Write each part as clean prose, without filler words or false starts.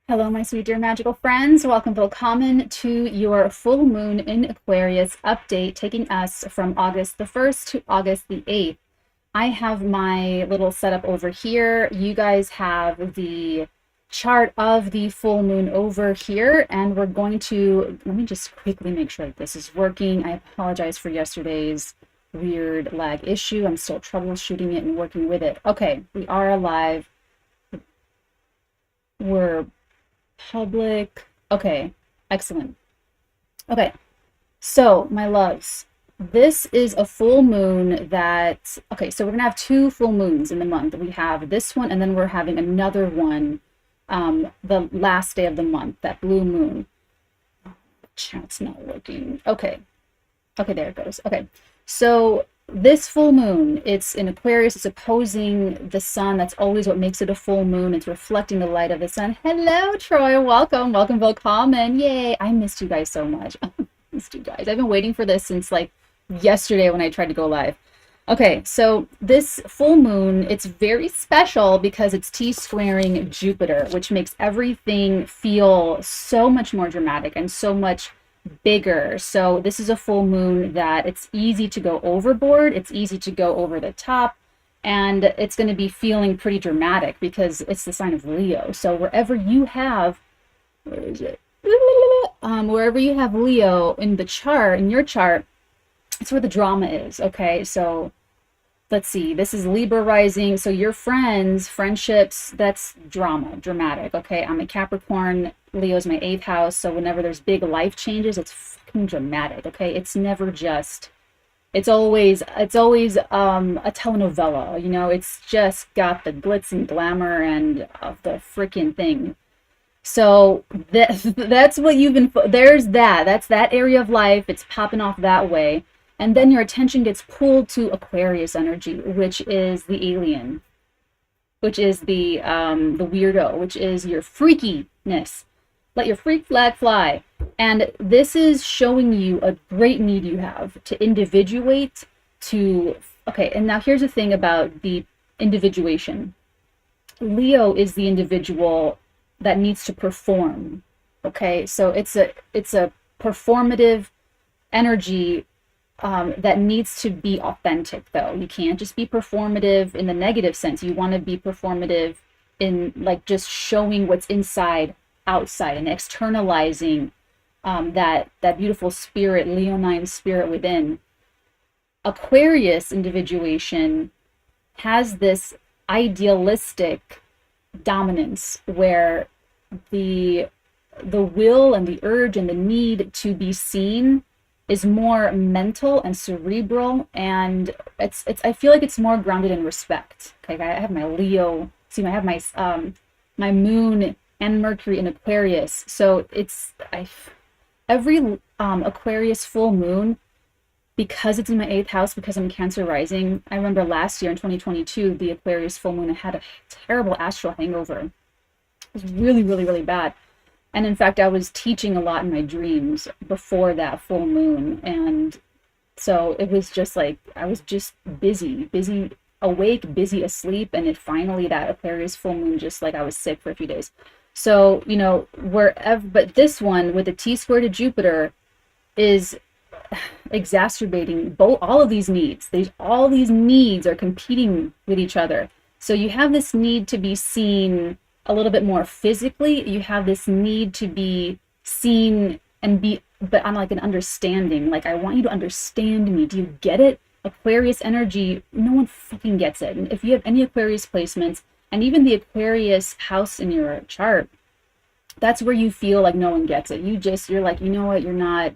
Hello, my sweet dear magical friends. Welcome, willkommen to your full moon in Aquarius update, taking us from August the 1st to August the 8th. I have my little setup over here. You guys have the chart of the full moon over here, and we're going to, let me just quickly make sure that this is working. I apologize for yesterday's weird lag issue. I'm still troubleshooting it and working with it. Okay, we are alive. We're public. Okay, excellent. Okay, so my loves, this is a full moon that, okay, so we're gonna have two full moons in the month. We have this one, and then we're having another one the last day of the month, that blue moon. Chat's not working. Okay, there it goes. Okay, so this full moon, it's in Aquarius, it's opposing the sun. That's always what makes it a full moon. It's reflecting the light of the sun. Hello, Troy. Welcome, willkommen. Yay. I missed you guys so much. I missed you guys. I've been waiting for this since like yesterday when I tried to go live. Okay, so this full moon, it's very special because it's T-squaring Jupiter, which makes everything feel so much more dramatic and so much bigger. So this is a full moon that it's easy to go overboard, it's easy to go over the top, and it's going to be feeling pretty dramatic because it's the sign of Leo. So wherever you have, where is it? Wherever you have Leo in the chart, in your chart, it's where the drama is. Okay, so let's see, this is Libra rising, so your friendships, that's dramatic. Okay, I'm a Capricorn, Leo's my 8th house, so whenever there's big life changes, it's fucking dramatic. Okay, it's never just, it's always a telenovela, you know. It's just got the glitz and glamour and of the freaking thing. So that's what you've been, that's that area of life. It's popping off that way. And then your attention gets pulled to Aquarius energy, which is the alien, which is the weirdo, which is your freakiness. Let your freak flag fly. And this is showing you a great need you have to individuate, to, okay, and now here's the thing about the individuation. Leo is the individual that needs to perform. Okay, so it's a performative energy that needs to be authentic, though. You can't just be performative in the negative sense. You want to be performative in like just showing what's inside outside and externalizing that beautiful spirit, leonine spirit within. Aquarius individuation has this idealistic dominance where the will and the urge and the need to be seen is more mental and cerebral, and it's I feel like it's more grounded in respect. Okay, I have my Leo, see, I have my moon and Mercury in Aquarius, so it's every Aquarius full moon, because it's in my 8th house, because I'm Cancer rising. I remember last year in 2022, the Aquarius full moon, I had a terrible astral hangover. It was really bad. And in fact, I was teaching a lot in my dreams before that full moon. And so it was just like, I was just busy awake, busy asleep. And it finally, that Aquarius full moon, just like I was sick for a few days. So, you know, wherever, but this one with the T-square to Jupiter is exacerbating all of these needs. All these needs are competing with each other. So you have this need to be seen a little bit more physically. You have this need to be seen and be, but on like an understanding, like I want you to understand me. Do you get it? Aquarius energy, no one fucking gets it. And if you have any Aquarius placements, and even the Aquarius house in your chart, that's where you feel like no one gets it. You're like, you know what, you're not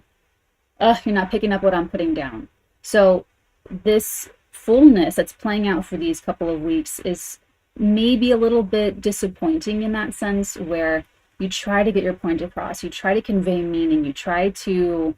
picking up what I'm putting down. So this fullness that's playing out for these couple of weeks is maybe a little bit disappointing in that sense, where you try to get your point across, you try to convey meaning, you try to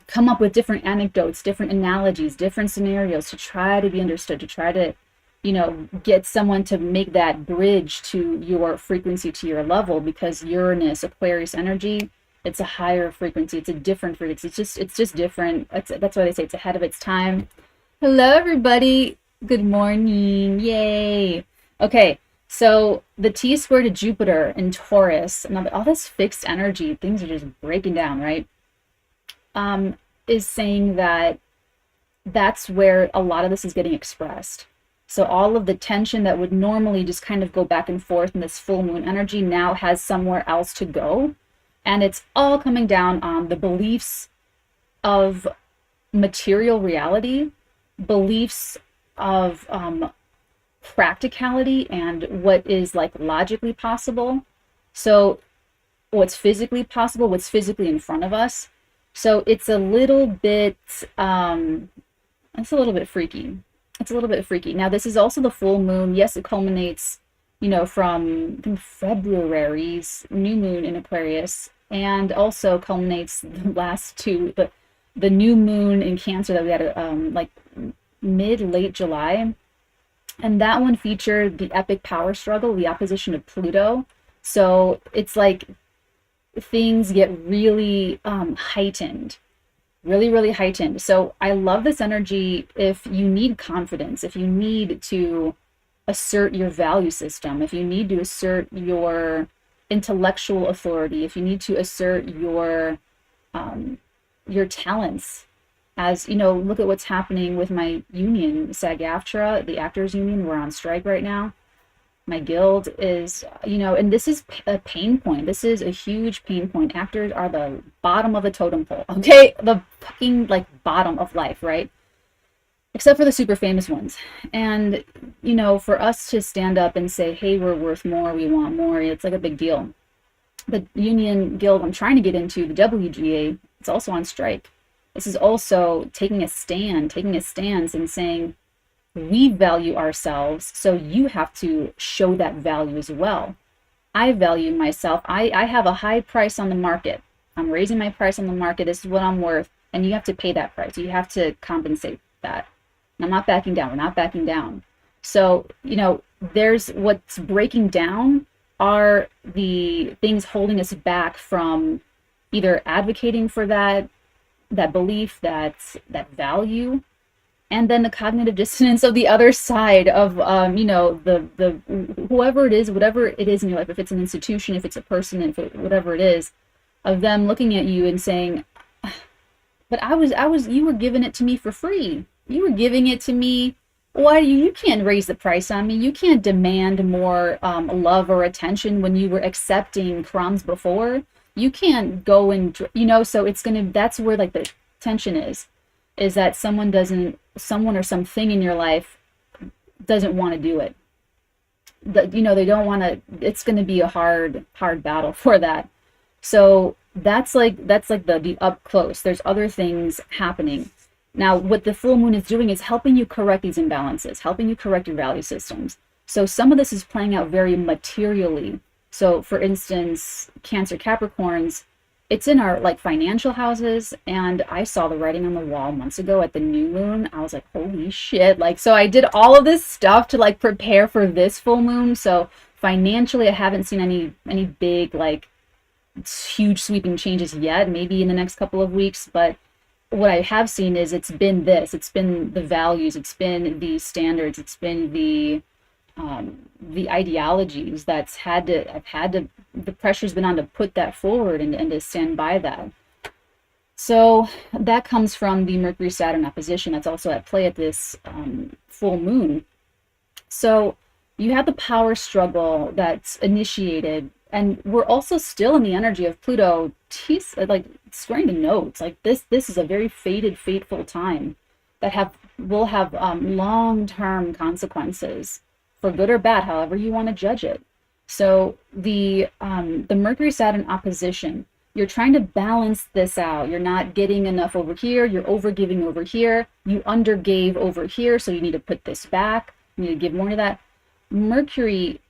come up with different anecdotes, different analogies, different scenarios to try to be understood, to try to, you know, get someone to make that bridge to your frequency, to your level, because Uranus, Aquarius energy, it's a higher frequency, it's a different frequency, it's just different. That's why they say it's ahead of its time. Hello everybody, good morning, yay. Okay, So the T squared to Jupiter in Taurus, and all this fixed energy, things are just breaking down, right? Is saying that that's where a lot of this is getting expressed. So all of the tension that would normally just kind of go back and forth in this full moon energy now has somewhere else to go. And it's all coming down on the beliefs of material reality, beliefs of practicality and what is like logically possible. So what's physically possible, what's physically in front of us. So it's a little bit freaky. It's a little bit freaky. Now, this is also the full moon. Yes, it culminates, from February's new moon in Aquarius, and also culminates the last two, the new moon in Cancer that we had like late July. And that one featured the epic power struggle, the opposition of Pluto. So it's like things get really heightened. Really, really heightened. So I love this energy if you need confidence, if you need to assert your value system, if you need to assert your intellectual authority, if you need to assert your talents. As look at what's happening with my union, SAG-AFTRA, the actors union. We're on strike right now. My guild is, and this is a pain point. This is a huge pain point. Actors are the bottom of the totem pole, okay? The fucking, bottom of life, right? Except for the super famous ones. And, for us to stand up and say, hey, we're worth more, we want more, it's like a big deal. The union guild I'm trying to get into, the WGA, it's also on strike. This is also taking a stance and saying, we value ourselves, so you have to show that value as well. I value myself. I have a high price on the market. I'm raising my price on the market. This is what I'm worth, and you have to pay that price. You have to compensate that. And I'm not backing down. We're not backing down. So, there's what's breaking down are the things holding us back from either advocating for that belief, that value, and then the cognitive dissonance of the other side of the whoever it is, whatever it is in your life, if it's an institution, if it's a person, whatever it is, of them looking at you and saying, but you were giving it to me for free. You were giving it to me. Why you can't raise the price on me? You can't demand more love or attention when you were accepting crumbs before. You can't go and, so that's where the tension is that someone or something in your life doesn't want to do it. They don't want to, it's going to be a hard battle for that. So that's the up close. There's other things happening. Now, what the full moon is doing is helping you correct these imbalances, helping you correct your value systems. So some of this is playing out very materially. So for instance, Cancer Capricorns, it's in our financial houses, and I saw the writing on the wall months ago at the new moon. I was like, holy shit. So I did all of this stuff to prepare for this full moon. So financially, I haven't seen any big huge sweeping changes yet, maybe in the next couple of weeks. But what I have seen is it's been the values, it's been the standards, it's been the ideologies the pressure's been on to put that forward and to stand by that. So that comes from the Mercury-Saturn opposition that's also at play at this full moon. So you have the power struggle that's initiated, and we're also still in the energy of Pluto, squaring the nodes. This is a very fateful time that will have long-term consequences, for good or bad, however you want to judge it. So the Mercury-Saturn opposition, you're trying to balance this out. You're not getting enough over here. You're overgiving over here. You undergave over here, so you need to put this back. You need to give more to that. Mercury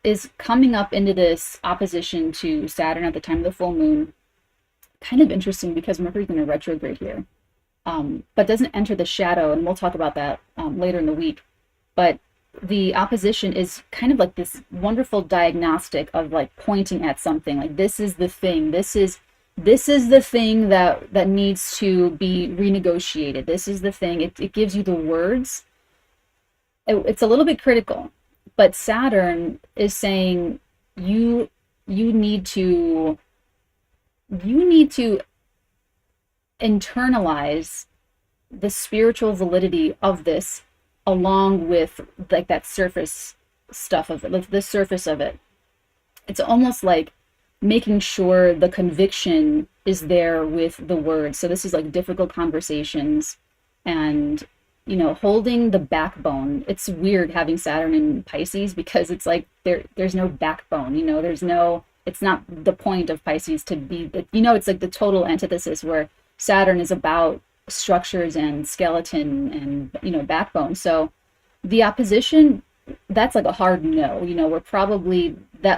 is coming up into this opposition to Saturn at the time of the full moon. Kind of interesting because Mercury's going to retrograde here, but doesn't enter the shadow, and we'll talk about that later in the week. But the opposition is kind of this wonderful diagnostic of pointing at something, this is the thing, this is the thing that needs to be renegotiated. This is the thing. It gives you the words. It's a little bit critical, But Saturn is saying you you need to you need to internalize the spiritual validity of this, along with like that surface stuff of it, like the surface of it. It's almost like making sure the conviction is there with the words. So this is like difficult conversations, and holding the backbone. It's weird having Saturn in Pisces, because it's like there's no backbone. There's no. It's not the point of Pisces to be. It's like the total antithesis, where Saturn is about structures and skeleton and backbone. So the opposition, that's like a hard no. We're probably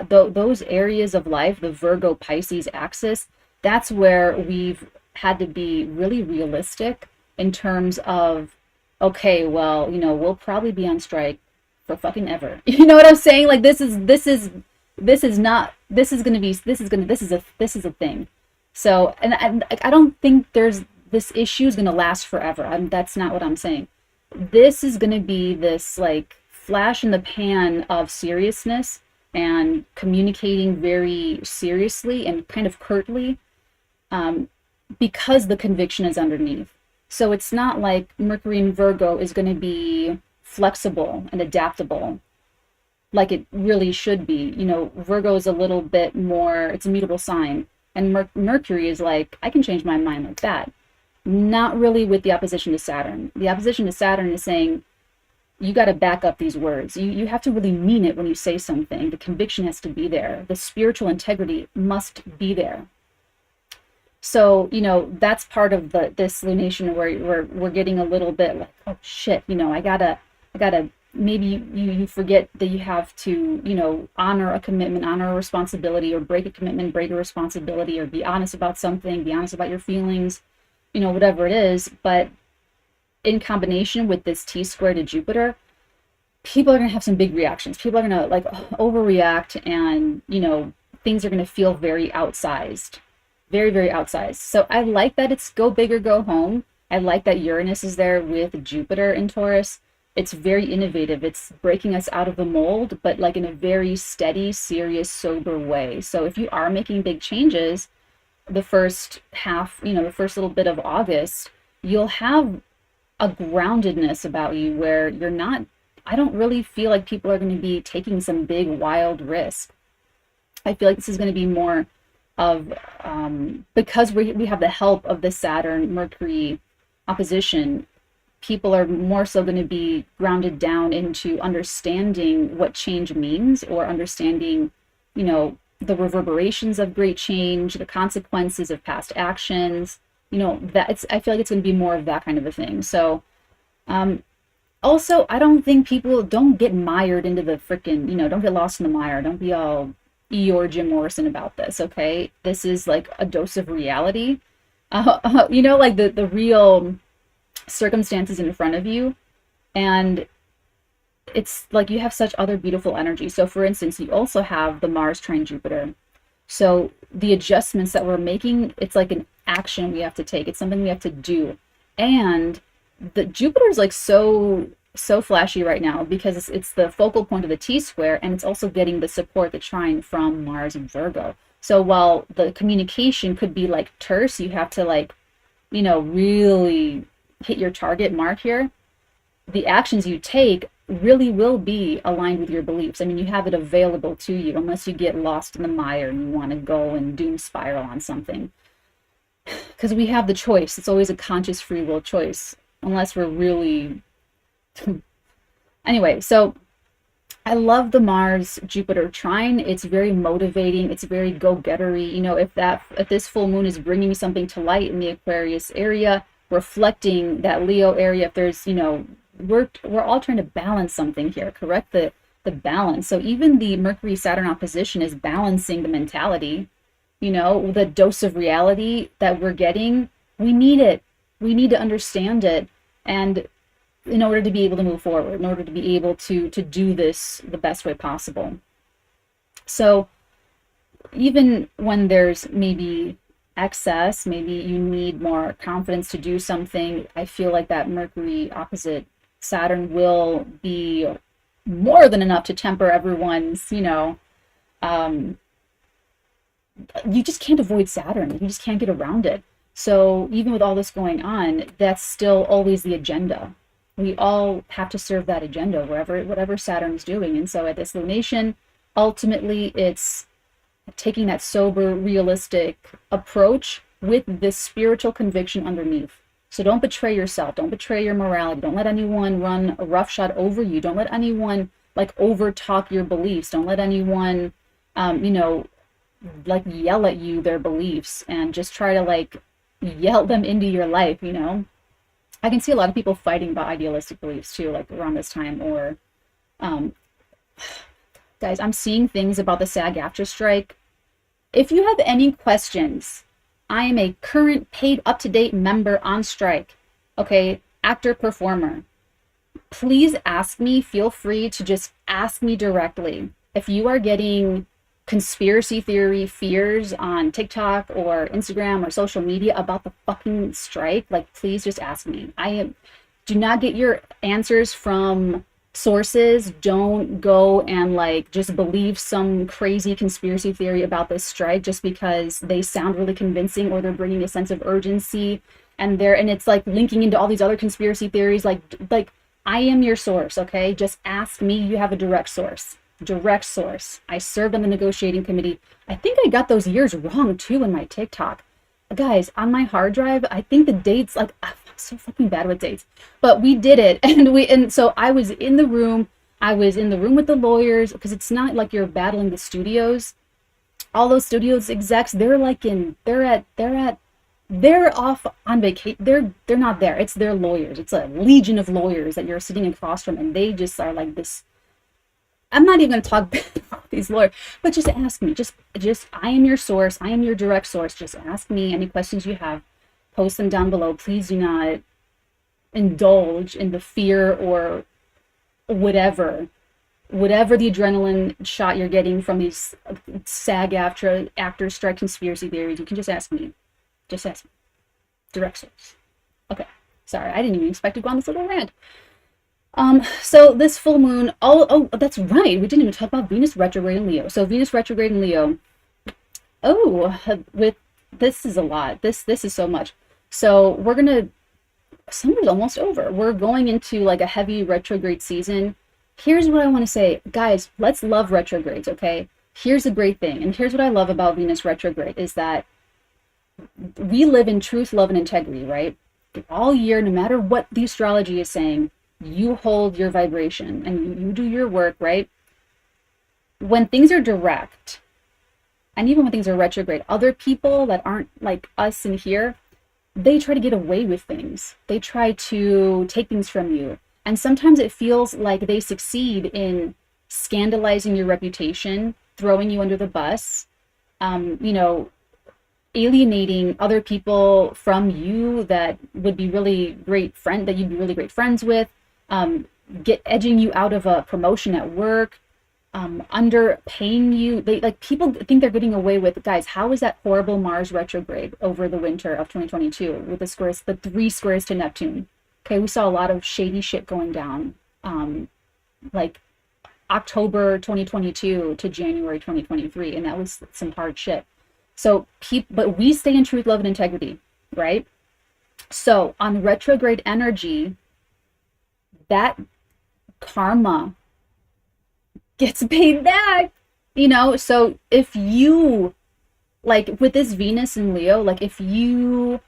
those areas of life, the Virgo Pisces axis, that's where we've had to be really realistic in terms of, okay, well, we'll probably be on strike for fucking ever. You know what I'm saying? Like this is a thing. So, and I don't think this issue is going to last forever. That's not what I'm saying. This is going to be this like flash in the pan of seriousness and communicating very seriously and kind of curtly, because the conviction is underneath. So it's not like Mercury in Virgo is going to be flexible and adaptable like it really should be. Virgo is a little bit more, it's a mutable sign. And Mercury is like, I can change my mind like that. Not really with the opposition to Saturn. The opposition to Saturn is saying, you got to back up these words. You have to really mean it when you say something. The conviction has to be there. The spiritual integrity must be there. So, that's part of this lunation where we're getting a little bit like, oh shit, I gotta, maybe you forget that you have to, honor a commitment, honor a responsibility, or break a commitment, break a responsibility, or be honest about something, be honest about your feelings, whatever it is. But in combination with this T-square to Jupiter, people are going to have some big reactions. People are going to like overreact, and, things are going to feel very outsized, very, very outsized. So I like that it's go big or go home. I like that Uranus is there with Jupiter in Taurus. It's very innovative. It's breaking us out of the mold, but like in a very steady, serious, sober way. So if you are making big changes, the first half, the first little bit of August, you'll have a groundedness about you where you're not, I don't really feel like people are going to be taking some big wild risk. I feel like this is going to be more of, because we have the help of the Saturn Mercury opposition, people are more so going to be grounded down into understanding what change means, or understanding, the reverberations of great change, the consequences of past actions. I feel like it's going to be more of that kind of a thing. So, also, I don't think people don't get mired into the freaking, don't get lost in the mire. Don't be all Eeyore Jim Morrison about this, okay? This is like a dose of reality. Like the real circumstances in front of you. And it's like you have such other beautiful energy. So for instance, you also have the Mars trine Jupiter. So the adjustments that we're making, it's like an action we have to take. It's something we have to do. And the Jupiter is like so flashy right now, because it's the focal point of the T-square, and it's also getting the support, the trine from Mars and Virgo. So while the communication could be like terse, you have to like, really hit your target mark here. The actions you take really will be aligned with your beliefs. I mean, you have it available to you, unless you get lost in the mire and you want to go and doom spiral on something. Because we have the choice. It's always a conscious free will choice, unless we're really... Anyway, so I love the Mars Jupiter trine. It's very motivating. It's very go-gettery. If this full moon is bringing something to light in the Aquarius area, reflecting that Leo area, if there's, we're all trying to balance something here, correct the balance. So even the Mercury Saturn opposition is balancing the mentality, the dose of reality that we're getting. We need it. We need to understand it. And in order to be able to move forward, in order to be able to do this the best way possible. So even when there's maybe excess, maybe you need more confidence to do something, I feel like that Mercury opposite Saturn will be more than enough to temper everyone's, um, you just can't avoid Saturn. You just can't get around it. So even with all this going on, that's still always the agenda. We all have to serve that agenda whatever Saturn's doing. And so at this lunation, ultimately it's taking that sober, realistic approach with this spiritual conviction underneath. So don't betray yourself. Don't betray your morality. Don't let anyone run a roughshod over you. Don't let anyone like over talk your beliefs. Don't let anyone, like yell at you their beliefs and just try to like yell them into your life. I can see a lot of people fighting about idealistic beliefs too, like around this time. Or guys, I'm seeing things about the SAG-AFTRA strike. If you have any questions, I am a current paid up-to-date member on strike. Okay, actor, performer. Please ask me. Feel free to just ask me directly. If you are getting conspiracy theory fears on TikTok or Instagram or social media about the fucking strike, like, please just ask me. Do not get your answers from sources. Don't go and like just believe some crazy conspiracy theory about this strike just because they sound really convincing or they're bringing a sense of urgency and it's like linking into all these other conspiracy theories. Like I am your source. Okay, just ask me. You have a direct source. I served on the negotiating committee. I think I got those years wrong too in my TikTok. Guys, on my hard drive, I think the dates, like, I'm so fucking bad with dates, but we did it. And so I was in the room. I was in the room with the lawyers, because it's not like you're battling the studios. All those studios execs, they're off on vacation. They're not there. It's their lawyers. It's a legion of lawyers that you're sitting across from, and they just are like this. I'm not even going to talk bad about these lawyers, but just ask me. Just, I am your source. I am your direct source. Just ask me any questions you have. Post them down below. Please do not indulge in the fear or whatever the adrenaline shot you're getting from these SAG-AFTRA actors strike conspiracy theories. You can just ask me. Just ask me. Direct source. Okay. Sorry, I didn't even expect to go on this little rant. So this full moon, oh, that's right. We didn't even talk about Venus retrograde in Leo. So Venus retrograde in Leo. Oh, this is a lot. This is so much. So summer's almost over. We're going into like a heavy retrograde season. Here's what I want to say, guys, let's love retrogrades. Okay. Here's a great thing. And here's what I love about Venus retrograde is that we live in truth, love, and integrity, right? All year, no matter what the astrology is saying, you hold your vibration and you do your work, right? When things are direct, and even when things are retrograde, other people that aren't like us in here, they try to get away with things. They try to take things from you. And sometimes it feels like they succeed in scandalizing your reputation, throwing you under the bus, alienating other people from you that would be really great that you'd be really great friends with, edging you out of a promotion at work, underpaying you. People think they're getting away with, guys, how is that horrible Mars retrograde over the winter of 2022 with the 3 squares to Neptune? Okay, we saw a lot of shady shit going down, like October 2022 to January 2023, and that was some hard shit. So but we stay in truth, love, and integrity, right? So on retrograde energy, that karma gets paid back, so if you, like with this Venus in Leo, like if you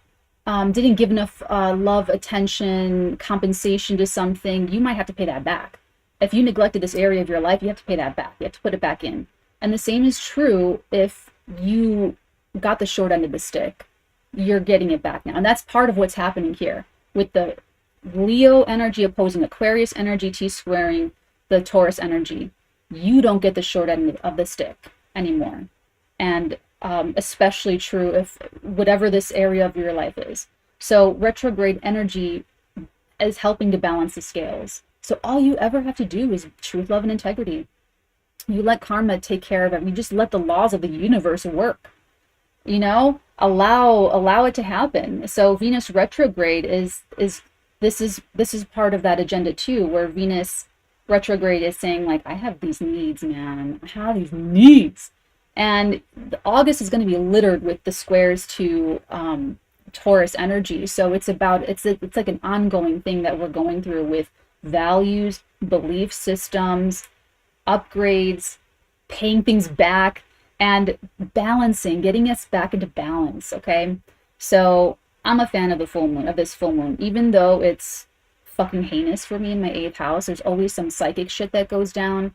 didn't give enough love, attention, compensation to something, you might have to pay that back. If you neglected this area of your life, you have to pay that back. You have to put it back in. And the same is true if you got the short end of the stick. You're getting it back now. And that's part of what's happening here with the Leo energy opposing Aquarius energy, T-squaring the Taurus energy. You don't get the short end of the stick anymore. And especially true if whatever this area of your life is. So retrograde energy is helping to balance the scales. So all you ever have to do is truth, love, and integrity. You let karma take care of it. You just let the laws of the universe work. Allow it to happen. So Venus retrograde is part of that agenda too, where Venus retrograde is saying like, I have these needs, man. I have these needs. And August is going to be littered with the squares to Taurus energy. So it's like an ongoing thing that we're going through with values, belief systems, upgrades, paying things back, and balancing, getting us back into balance. Okay, so I'm a fan of the full moon, of this full moon, even though it's fucking heinous for me in my 8th house. There's always some psychic shit that goes down.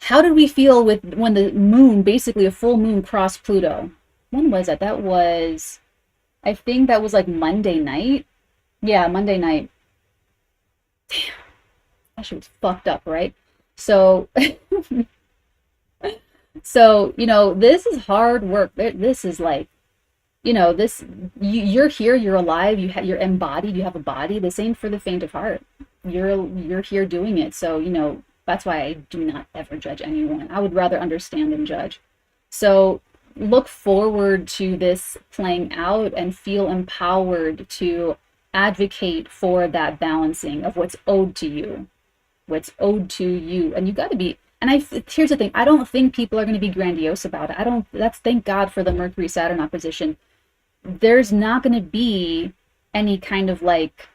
How did we feel with when the moon, basically a full moon, crossed Pluto? When was that? That was, I think that was like Monday night. Yeah, Monday night. Damn, that shit was fucked up, right? So, so, you know, this is hard work. This is like, you know, this, you're here, you're alive, you're embodied, you have a body. This ain't for the faint of heart. You're here doing it. So, you know, that's why I do not ever judge anyone. I would rather understand than judge. So look forward to this playing out and feel empowered to advocate for that balancing of what's owed to you, what's owed to you. And you got to be, and here's the thing, I don't think people are going to be grandiose about it. Thank God for the Mercury Saturn opposition. There's not going to be any kind of like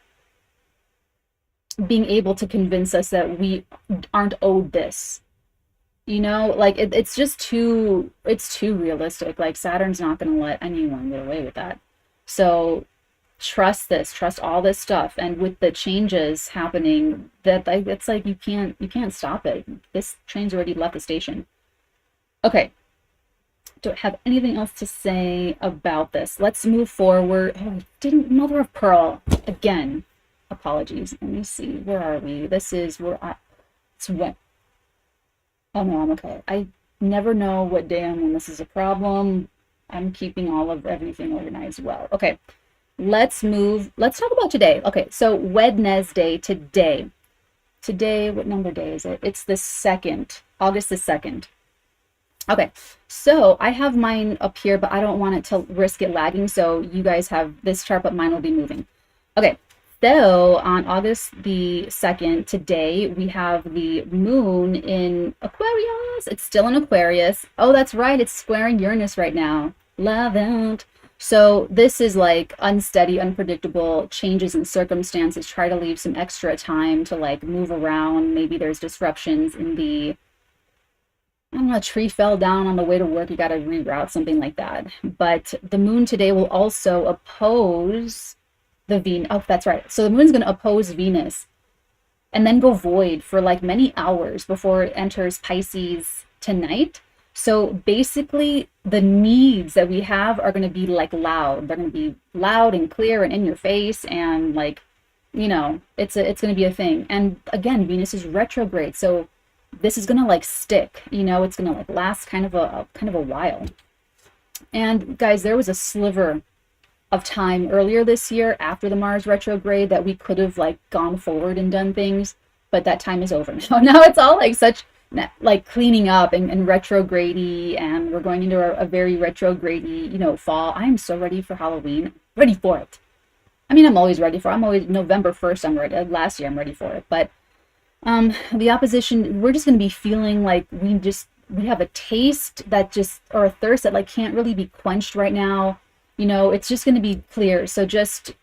being able to convince us that we aren't owed this, you know, like it's too realistic. Like Saturn's not going to let anyone get away with that. So trust all this stuff. And with the changes happening, that it's like you can't stop it. This train's already left the station. Okay, don't have anything else to say about this. Let's move forward. Oh, I didn't, mother of pearl again. Apologies. Let me see. Where are we? This is where it's when. Oh no, I'm okay. I never know what day I'm when this is a problem. I'm keeping all of everything organized well. Okay, let's talk about today. Okay, so Wednesday today. Today, what number day is it? It's the 2nd, August the 2nd. Okay, so I have mine up here, but I don't want it to risk it lagging. So you guys have this chart, but mine will be moving. Okay, so on August the 2nd, today, we have the moon in Aquarius. It's still in Aquarius. Oh, that's right. It's squaring Uranus right now. Love it. So this is like unsteady, unpredictable changes in circumstances. Try to leave some extra time to like move around. Maybe there's disruptions in the, I don't know, a tree fell down on the way to work, you got to reroute, something like that. But the moon today will also oppose the Venus. Oh, that's right. So the moon's going to oppose Venus and then go void for like many hours before it enters Pisces tonight. So basically the needs that we have are going to be like loud. They're going to be loud and clear and in your face, and like, you know, it's going to be a thing. And again, Venus is retrograde. So this is going to like stick, you know, it's going to like last kind of a while. And guys, there was a sliver of time earlier this year after the Mars retrograde that we could have like gone forward and done things, but that time is over now. Now it's all like such like cleaning up and retrograde-y, and we're going into a very retrograde-y, you know, fall. I am so ready for Halloween, ready for it. I mean, I'm always ready for it. I'm always November 1st, I'm ready. Last year I'm ready for it, but the opposition, we're just going to be feeling like we have a taste that just, or a thirst that like can't really be quenched right now. You know, it's just going to be clear. So just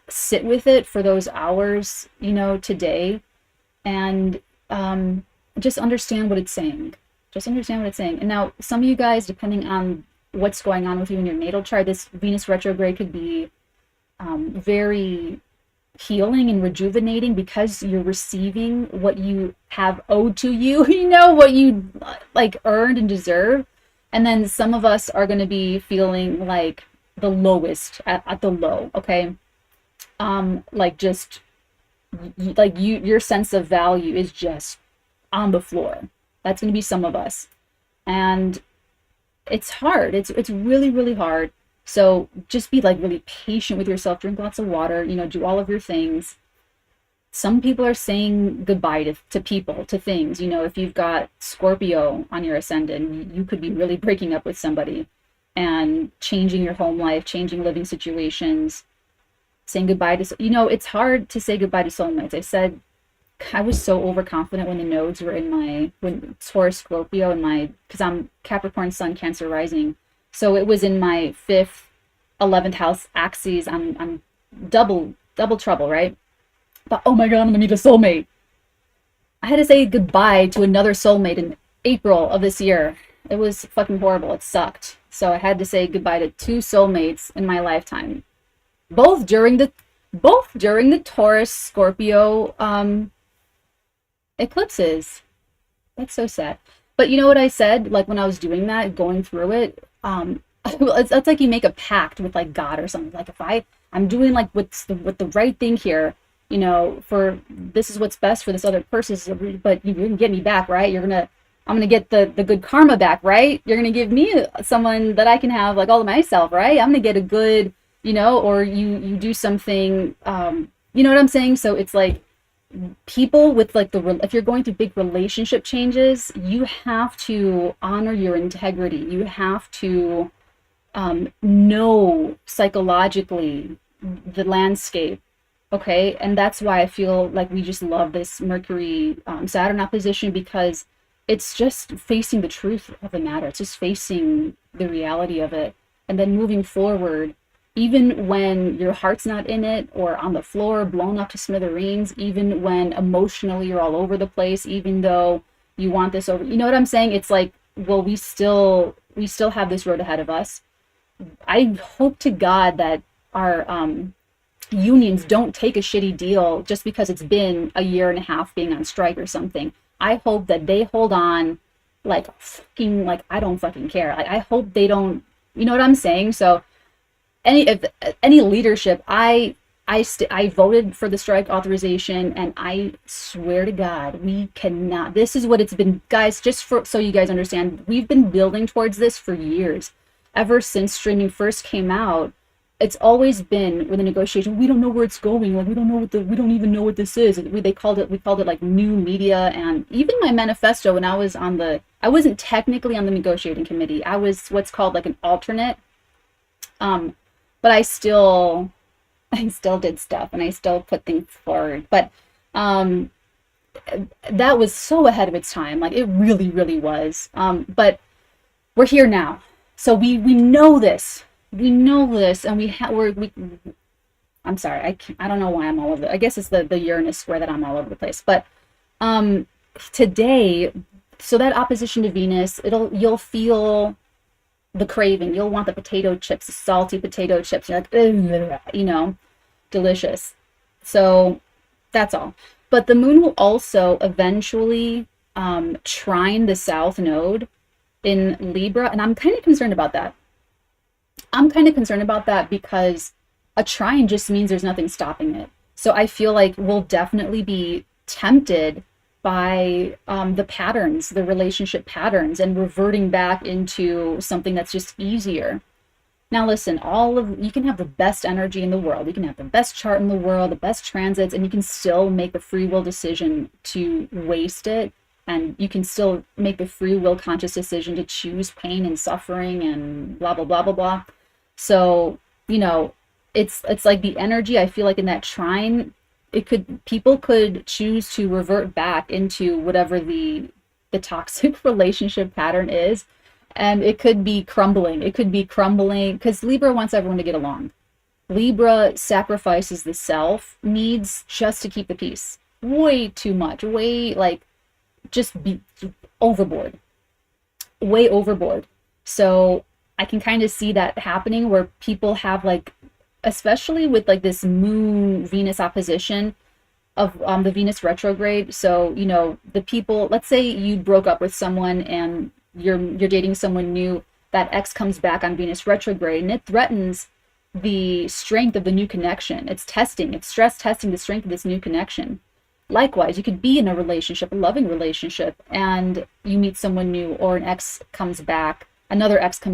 sit with it for those hours, you know, today, and just understand what it's saying. Just understand what it's saying. And now some of you guys, depending on what's going on with you in your natal chart, this Venus retrograde could be very healing and rejuvenating because you're receiving what you have owed to you, you know, what you like earned and deserve. And then some of us are going to be feeling like the lowest at the low. Okay. Like just like your sense of value is just on the floor. That's going to be some of us. And it's hard. It's really, really hard. So just be like really patient with yourself, drink lots of water, you know, do all of your things. Some people are saying goodbye to people, to things, you know, if you've got Scorpio on your ascendant, you could be really breaking up with somebody and changing your home life, changing living situations, saying goodbye to, you know, it's hard to say goodbye to soulmates. I said I was so overconfident when the nodes were in my, when Taurus Scorpio in my, because I'm Capricorn Sun Cancer rising, so it was in my 5th 11th house axes. I'm double trouble, right? But oh my god, I'm gonna meet a soulmate. I had to say goodbye to another soulmate in April of this year. It was fucking horrible. It sucked. So I had to say goodbye to 2 soulmates in my lifetime, both during the Taurus Scorpio eclipses. That's so sad. But you know what I said? Like when I was doing that, going through it, it's like you make a pact with like God or something. Like if I'm doing like what's the right thing here, you know, for this is what's best for this other person, but you're gonna get me back, right? I'm gonna get the good karma back, right? You're gonna give me someone that I can have like all of myself, right? I'm gonna get a good, you know, or you do something, you know what I'm saying? So it's like people with like if you're going through big relationship changes, you have to honor your integrity. You have to know psychologically the landscape. Okay, and that's why I feel like we just love this Mercury Saturn opposition, because it's just facing the truth of the matter. It's just facing the reality of it, and then moving forward, even when your heart's not in it or on the floor, blown up to smithereens, even when emotionally you're all over the place, even though you want this over. You know what I'm saying? It's like, well, we still have this road ahead of us. I hope to God that our unions don't take a shitty deal just because it's been a year and a half being on strike or something. I hope that they hold on like fucking, like I don't fucking care. Like I hope they don't, you know what I'm saying? So any leadership, I voted for the strike authorization, and I swear to God, we cannot. This is what it's been, guys, just so you guys understand, we've been building towards this for years. Ever since streaming first came out, it's always been with a negotiation. We don't know where it's going. Like we don't even know what this is. We called it like new media. And even my manifesto, when I wasn't technically on the negotiating committee. I was what's called like an alternate. But I still did stuff, and I still put things forward. But that was so ahead of its time. Like it really, really was. But we're here now, so we know this. We know this, and I'm sorry, I don't know why I'm all over. I guess it's the Uranus square that I'm all over the place. But today, so that opposition to Venus, you'll feel the craving. You'll want the potato chips, the salty potato chips. You're like, ugh, you know, delicious. So that's all. But the moon will also eventually trine the South Node in Libra, and I'm kind of concerned about that. Because a trine just means there's nothing stopping it. So I feel like we'll definitely be tempted by the patterns, the relationship patterns, and reverting back into something that's just easier. Now listen, you can have the best energy in the world, you can have the best chart in the world, the best transits, and you can still make the free will decision to waste it, and you can still make the free will conscious decision to choose pain and suffering and blah blah blah blah blah. So, you know, it's like the energy, I feel like in that trine, people could choose to revert back into whatever the toxic relationship pattern is, and it could be crumbling. Because Libra wants everyone to get along. Libra sacrifices the self needs just to keep the peace. Way too much. Way, like, just be overboard. Way overboard. So I can kind of see that happening, where people have like, especially with like this moon Venus opposition of the Venus retrograde. So, you know, the people, let's say you broke up with someone and you're dating someone new, that ex comes back on Venus retrograde, and it threatens the strength of the new connection. It's stress testing the strength of this new connection. Likewise, you could be in a relationship, a loving relationship, and you meet someone new, or another ex comes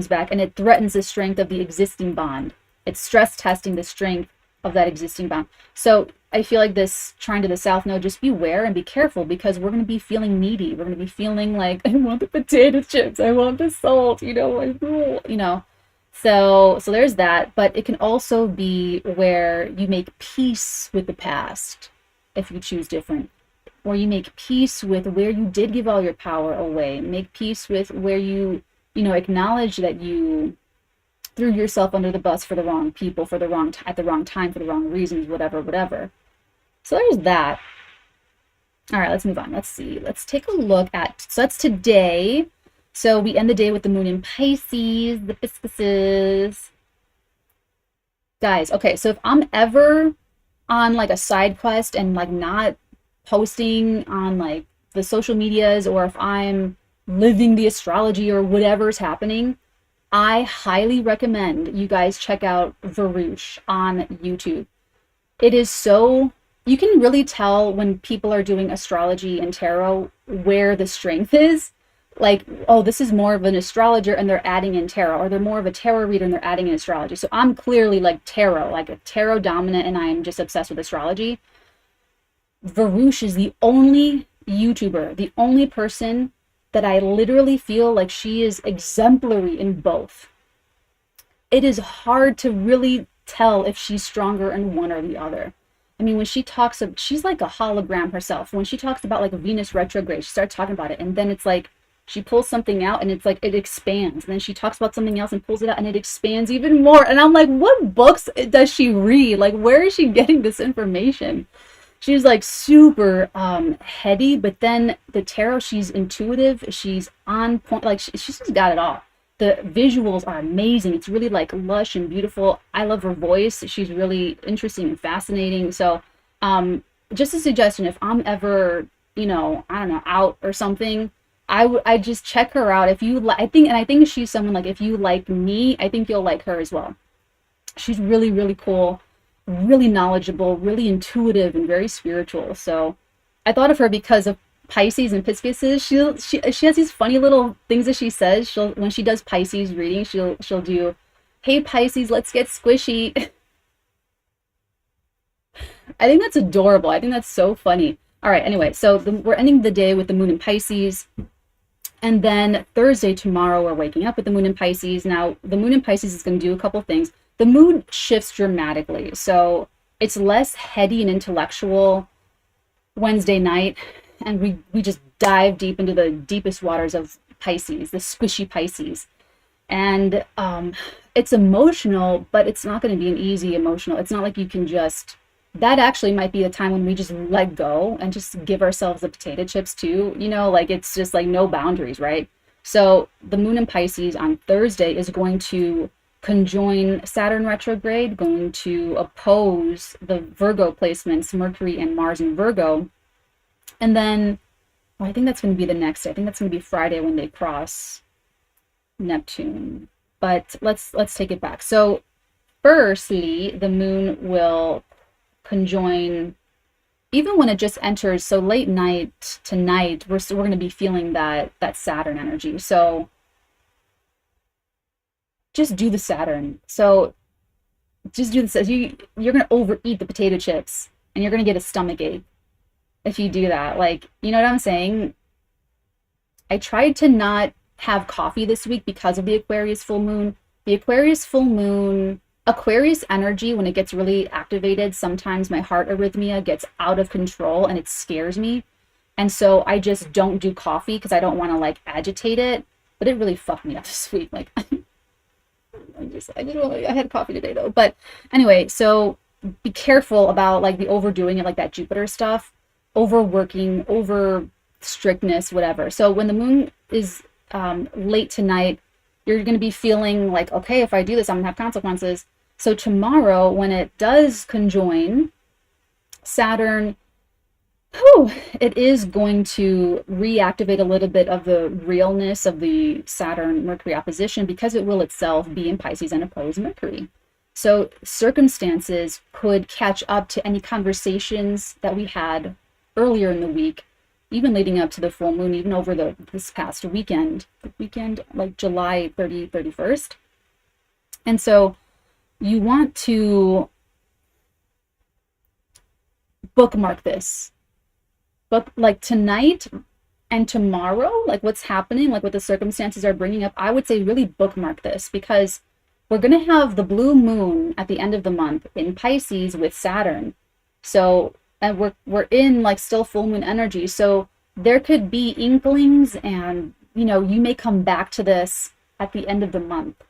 back, and it threatens the strength of the existing bond. It's stress testing the strength of that existing bond. So I feel like this trine to the South Node, just beware and be careful, because we're going to be feeling needy. We're going to be feeling like, I want the potato chips, I want the salt, you know. So there's that. But it can also be where you make peace with the past if you choose different. where you make peace with where you did give all your power away. Make peace with where you know, acknowledge that you threw yourself under the bus for the wrong people, for the wrong at the wrong time, for the wrong reasons, whatever. So there's that. All right, let's move on. Let's see. Let's take a look at, so that's today. So we end the day with the moon in Pisces, the Pisces. Guys, okay, so if I'm ever on like a side quest and like not posting on like the social medias, or if I'm living the astrology or whatever's happening, I highly recommend you guys check out 𝚑𝚘 on YouTube. It is so, you can really tell when people are doing astrology and tarot where the strength is. Like, oh, this is more of an astrologer and they're adding in tarot, or they're more of a tarot reader and they're adding in astrology. So I'm clearly like tarot, like a tarot dominant, and I'm just obsessed with astrology. 𝚑𝚘 is the only YouTuber, the only person that I literally feel like she is exemplary in both. It is hard to really tell if she's stronger in one or the other. I mean, when she talks, she's like a hologram herself. When she talks about like a Venus retrograde, she starts talking about it, and then it's like she pulls something out and it's like it expands. And then she talks about something else and pulls it out and it expands even more. And I'm like, what books does she read? Like, where is she getting this information? She's like super heady, but then the tarot, she's intuitive, she's on point, like she's just got it all. The visuals are amazing. It's really like lush and beautiful. I love her voice. She's really interesting and fascinating. So just a suggestion, if I'm ever, you know, I don't know, out or something, I just check her out. If you I think she's someone like, if you like me, I think you'll like her as well. She's really, really cool, really knowledgeable, really intuitive, and very spiritual. So I thought of her because of Pisces and Pisces. She has these funny little things that she says. When she does Pisces reading, she'll do, "Hey Pisces, let's get squishy." I think that's adorable. I think that's so funny. All right, anyway, so we're ending the day with the moon in Pisces. And then Thursday, tomorrow, we're waking up with the moon in Pisces. Now, the moon in Pisces is going to do a couple things. The mood shifts dramatically. So it's less heady and intellectual Wednesday night. And we just dive deep into the deepest waters of Pisces, the squishy Pisces. And it's emotional, but it's not going to be an easy emotional. It's not like you can just, that actually might be a time when we just let go and just give ourselves the potato chips too. You know, like it's just like no boundaries, right? So the moon in Pisces on Thursday is going to conjoin Saturn retrograde, going to oppose the Virgo placements, Mercury and Mars in Virgo. And then, well, I think that's going to be the next day. I think that's going to be Friday when they cross Neptune. But let's take it back. So firstly, the moon will conjoin, even when it just enters, so late night tonight, we're going to be feeling that Saturn energy. So just do the Saturn. So just do this. You're going to overeat the potato chips and you're going to get a stomach ache if you do that. Like, you know what I'm saying? I tried to not have coffee this week because of the Aquarius full moon. The Aquarius full moon, Aquarius energy, when it gets really activated, sometimes my heart arrhythmia gets out of control and it scares me. And so I just don't do coffee because I don't want to like agitate it. But it really fucked me up this week. Like, I had coffee today though. But anyway, so be careful about like the overdoing it, like that Jupiter stuff, overworking, over strictness, whatever. So when the moon is late tonight, you're going to be feeling like, okay, if I do this, I'm going to have consequences. So tomorrow, when it does conjoin Saturn, it is going to reactivate a little bit of the realness of the Saturn-Mercury opposition, because it will itself be in Pisces and oppose Mercury. So circumstances could catch up to any conversations that we had earlier in the week, even leading up to the full moon, even over this past weekend, like July 30, 31st. And so you want to bookmark this. But like tonight and tomorrow, like what's happening, like what the circumstances are bringing up, I would say really bookmark this, because we're going to have the blue moon at the end of the month in Pisces with Saturn. So and we're in like still full moon energy. So there could be inklings, and you know, you may come back to this at the end of the month.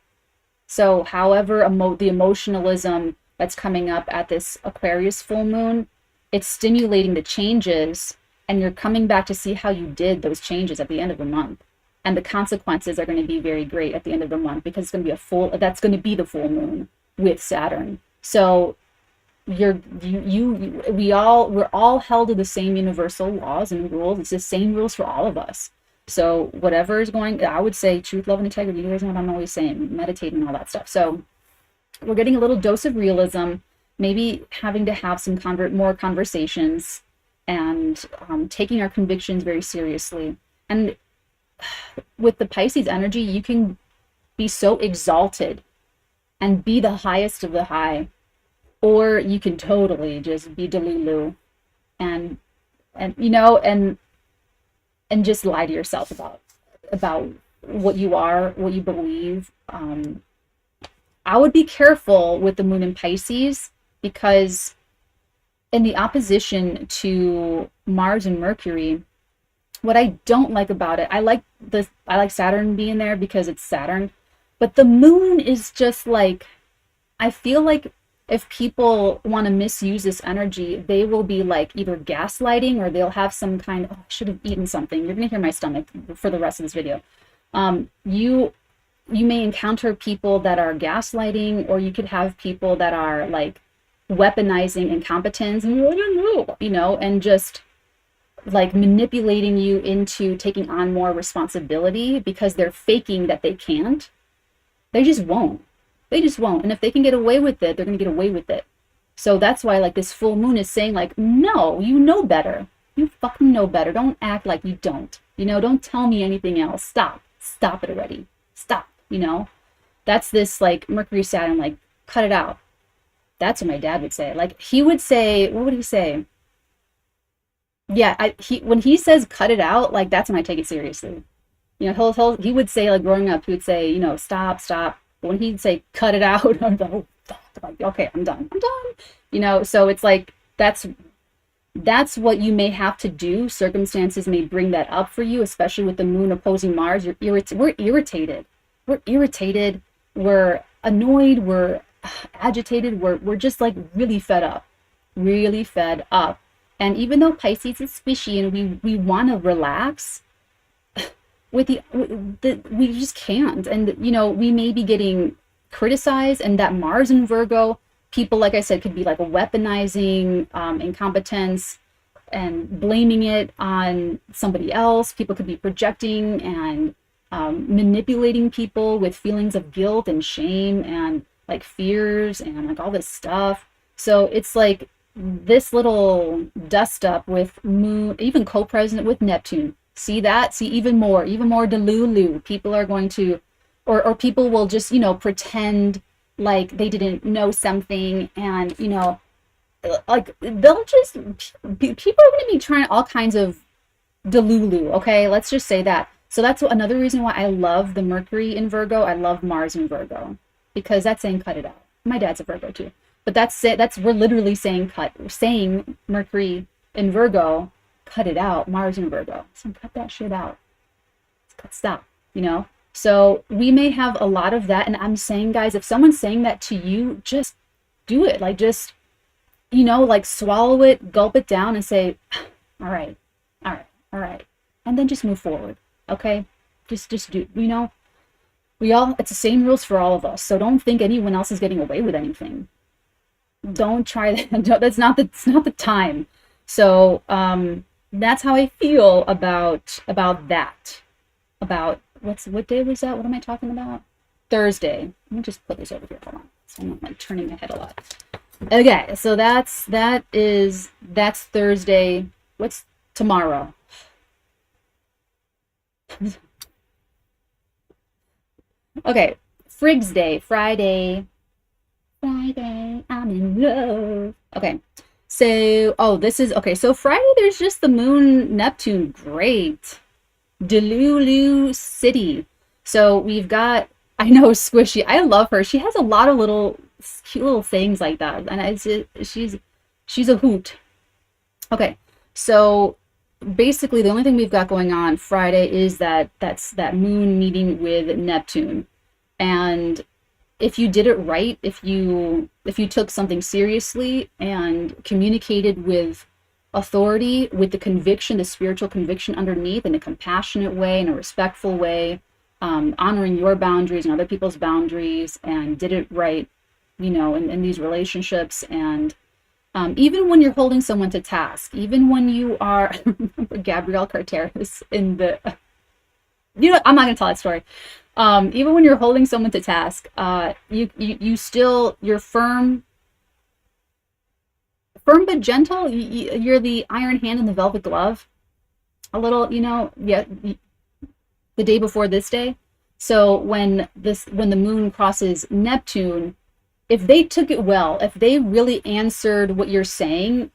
So however the emotionalism that's coming up at this Aquarius full moon, it's stimulating the changes, and you're coming back to see how you did those changes at the end of the month. And the consequences are going to be very great at the end of the month, because it's going to be that's going to be the full moon with Saturn. So we're all held to the same universal laws and rules. It's the same rules for all of us. So whatever is going, I would say truth, love, and integrity. You guys know what I'm always saying, meditating and all that stuff. So we're getting a little dose of realism, maybe having to have some more conversations, and taking our convictions very seriously. And with the Pisces energy, you can be so exalted and be the highest of the high, or you can totally just be delulu and you know, and just lie to yourself about what you are, what you believe. I would be careful with the moon in Pisces, because in the opposition to Mars and Mercury, what I don't like about it, I like Saturn being there because it's Saturn, but the moon is just like, I feel like if people want to misuse this energy, they will be like either gaslighting, or they'll have some kind of, oh, I should have eaten something. You're going to hear my stomach for the rest of this video. You may encounter people that are gaslighting, or you could have people that are like weaponizing incompetence, and you know, and just like manipulating you into taking on more responsibility, because they're faking that they can't. They just won't. They just won't. And if they can get away with it, they're going to get away with it. So that's why like this full moon is saying like, no, you know better. You fucking know better. Don't act like you don't. You know, don't tell me anything else. Stop it already. Stop, you know. That's this like Mercury Saturn, like, cut it out. That's what my dad would say. Like, he would say, what would he say? Yeah, when he says cut it out, like, that's when I take it seriously. You know, he would say, like, growing up, he would say, you know, stop. But when he'd say cut it out, I'm like, oh, fuck. Like, okay, I'm done. You know, so it's like, that's what you may have to do. Circumstances may bring that up for you, especially with the moon opposing Mars. We're irritated. We're annoyed. We're agitated. We're just like really fed up. And even though Pisces is squishy and we want to relax, we just can't. And you know, we may be getting criticized, and that Mars in Virgo, people, like I said, could be like weaponizing incompetence and blaming it on somebody else. People could be projecting and manipulating people with feelings of guilt and shame and like fears and like all this stuff. So it's like this little dust up with moon, even co-present with Neptune. See that? See even more delulu. People are going to, or people will just, you know, pretend like they didn't know something, and you know, like they'll just, people are going to be trying all kinds of delulu. Okay, let's just say that. So that's another reason why I love the Mercury in Virgo. I love Mars in Virgo, because that's saying cut it out. My dad's a Virgo too, but we're literally saying saying Mercury in Virgo, cut it out. Mars in Virgo, so cut that shit out. Stop. You know. So we may have a lot of that, and I'm saying, guys, if someone's saying that to you, just do it. Like, just, you know, like swallow it, gulp it down, and say, all right, and then just move forward. Okay, just do. You know, it's the same rules for all of us. So don't think anyone else is getting away with anything. Don't try that. It's not the time. So that's how I feel about that. About what day was that? What am I talking about? Thursday. Let me just put this over here. Hold on. So I'm like turning my head a lot. Okay, so that's Thursday. What's tomorrow? Okay, Friggs Day, Friday, I'm in love. Okay, so, so Friday there's just the moon, Neptune, great. Delulu City. So we've got, I know, Squishy, I love her. She has a lot of cute little things like that, and she's a hoot. Okay, so basically the only thing we've got going on Friday is that moon meeting with Neptune. And if you did it right, if you took something seriously and communicated with authority, with the conviction, the spiritual conviction underneath, in a compassionate way, in a respectful way, honoring your boundaries and other people's boundaries, and did it right, in these relationships. And even when you're holding someone to task, even when you are, Gabrielle Carteris in the, I'm not gonna tell that story. Even when you're holding someone to task, you're firm but gentle. You're the iron hand in the velvet glove. A little, yeah, the day before this day. So when the moon crosses Neptune, if they took it well, if they really answered what you're saying,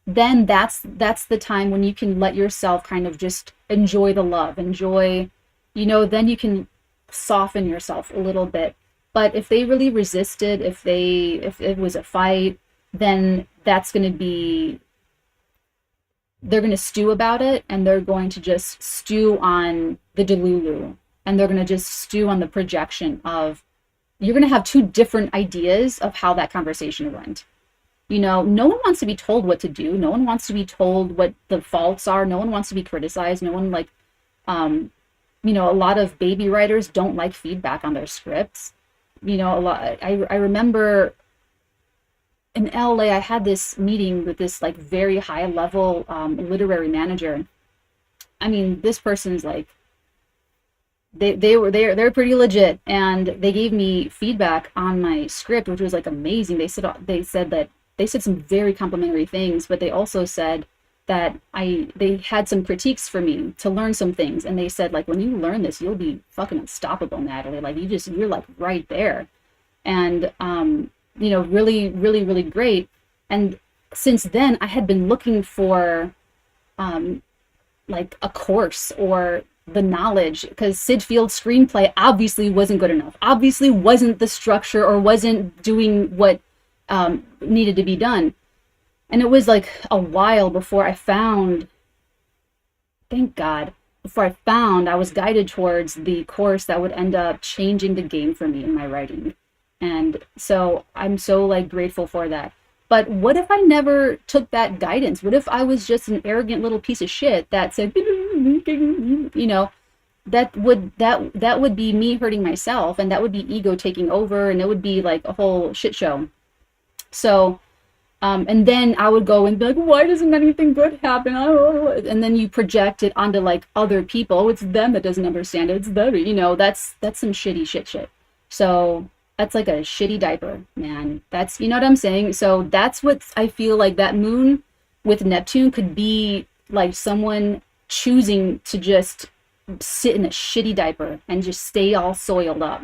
then that's the time when you can let yourself kind of just enjoy the love, enjoy, then you can soften yourself a little bit. But if they really resisted, if it was a fight, then that's going to be, they're going to stew about it, and they're going to just stew on the delulu, and they're going to just stew on the projection of, you're going to have two different ideas of how that conversation went. No one wants to be told what to do. No one wants to be told what the faults are. No one wants to be criticized. No one, like, a lot of baby writers don't like feedback on their scripts. I remember in LA, I had this meeting with this like very high level literary manager. I mean, this person's like, they're pretty legit, and they gave me feedback on my script, which was like amazing. They said some very complimentary things, but they also said that they had some critiques for me to learn some things, and they said, like, when you learn this, you'll be fucking unstoppable, Natalie. Like, you're like right there. And really, really, really great. And since then, I had been looking for like a course or the knowledge, because Sid Field's screenplay obviously wasn't good enough, obviously wasn't the structure, or wasn't doing what needed to be done. And it was like a while before I found, thank God, I was guided towards the course that would end up changing the game for me in my writing. And so I'm so like grateful for that. But what if I never took that guidance? What if I was just an arrogant little piece of shit that said, that would be me hurting myself, and that would be ego taking over, and it would be like a whole shit show. So, and then I would go and be like, why doesn't anything good happen? And then you project it onto like other people. Oh, it's them that doesn't understand it. It's them, that's some shitty shit. So that's like a shitty diaper, man. That's, you know what I'm saying? So that's what I feel like that moon with Neptune could be, like someone choosing to just sit in a shitty diaper and just stay all soiled up.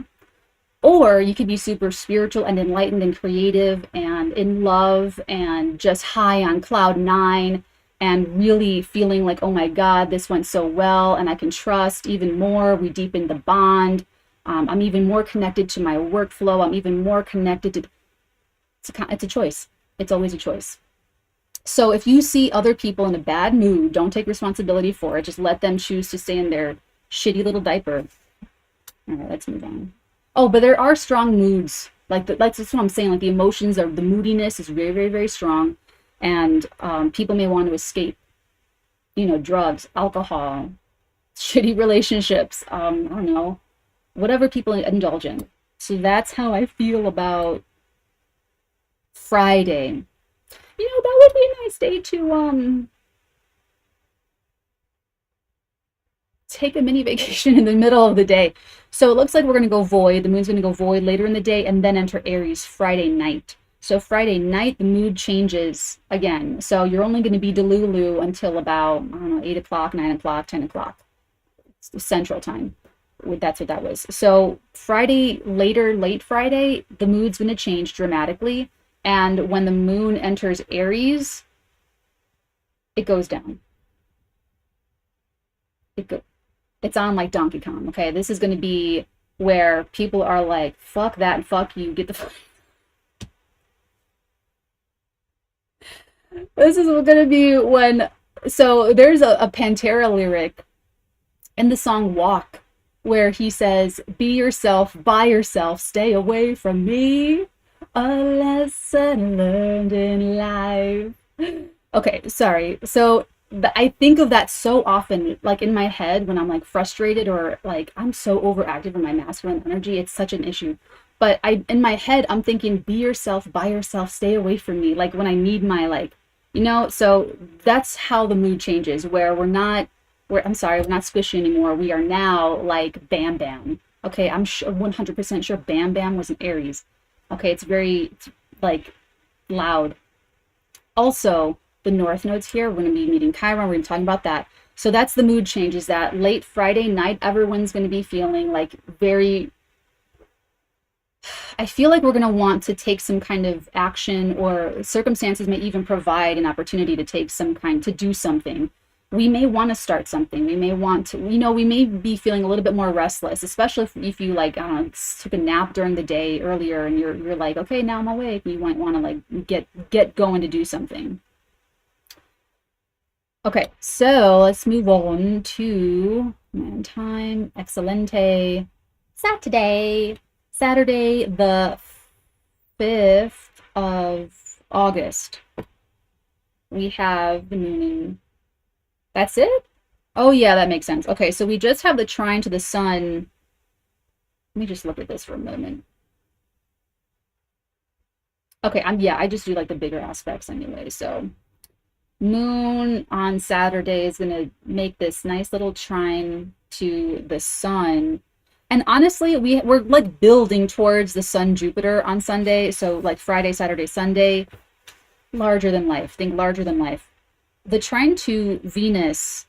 Or you could be super spiritual and enlightened and creative and in love and just high on cloud nine and really feeling like, oh my God, this went so well and I can trust even more. We deepen the bond. I'm even more connected to my workflow. I'm even more connected to, it's a choice. It's always a choice. So if you see other people in a bad mood, don't take responsibility for it. Just let them choose to stay in their shitty little diaper. All right, let's move on. Oh, but there are strong moods. That's what I'm saying. Like the emotions, or the moodiness is very, very, very strong. And people may want to escape, drugs, alcohol, shitty relationships, I don't know, whatever people indulge in. So that's how I feel about Friday. That would be a nice day to take a mini vacation in the middle of the day. So it looks like we're going to go void. The moon's going to go void later in the day and then enter Aries Friday night. So Friday night, the mood changes again. So you're only going to be delulu until about, 8 o'clock, 9 o'clock, 10 o'clock. It's the Central Time. That's what that was. So Friday, late Friday, the mood's going to change dramatically. And when the moon enters Aries, it goes down. It's on like Donkey Kong, okay? This is going to be where people are like, fuck that and fuck you, get the fuck. This is gonna be when, so there's a Pantera lyric in the song Walk where he says, be yourself, by yourself, stay away from me. A lesson learned in life. Okay, sorry. So I think of that so often, like in my head when I'm like frustrated or like I'm so overactive in my masculine energy. It's such an issue. But in my head, I'm thinking, be yourself, by yourself, stay away from me. Like when I need my like, so that's how the mood changes, where I'm sorry, we're not squishy anymore. We are now like Bam Bam. Okay, I'm 100% sure Bam Bam was an Aries. Okay, it's like loud. Also, the North nodes here, we're going to be meeting Chiron. We're going to be talking about that. So that's the mood changes that late Friday night, everyone's going to be feeling like very, I feel like we're going to want to take some kind of action, or circumstances may even provide an opportunity to take some kind, to do something. We may want to start something. We may want to, we may be feeling a little bit more restless, especially if you like, I don't know, took a nap during the day earlier and you're like, okay, now I'm awake. You might want to like get going to do something. Okay, so let's move on to man time. Excelente. Saturday, the 5th of August. We have the moon. That's it? Oh yeah, that makes sense. Okay, so we just have the trine to the sun. Let me just look at this for a moment. Okay, I just do like the bigger aspects anyway. So moon on Saturday is going to make this nice little trine to the sun. And honestly, we're like building towards the sun Jupiter on Sunday. So like Friday, Saturday, Sunday, larger than life. Think larger than life. The trine to Venus,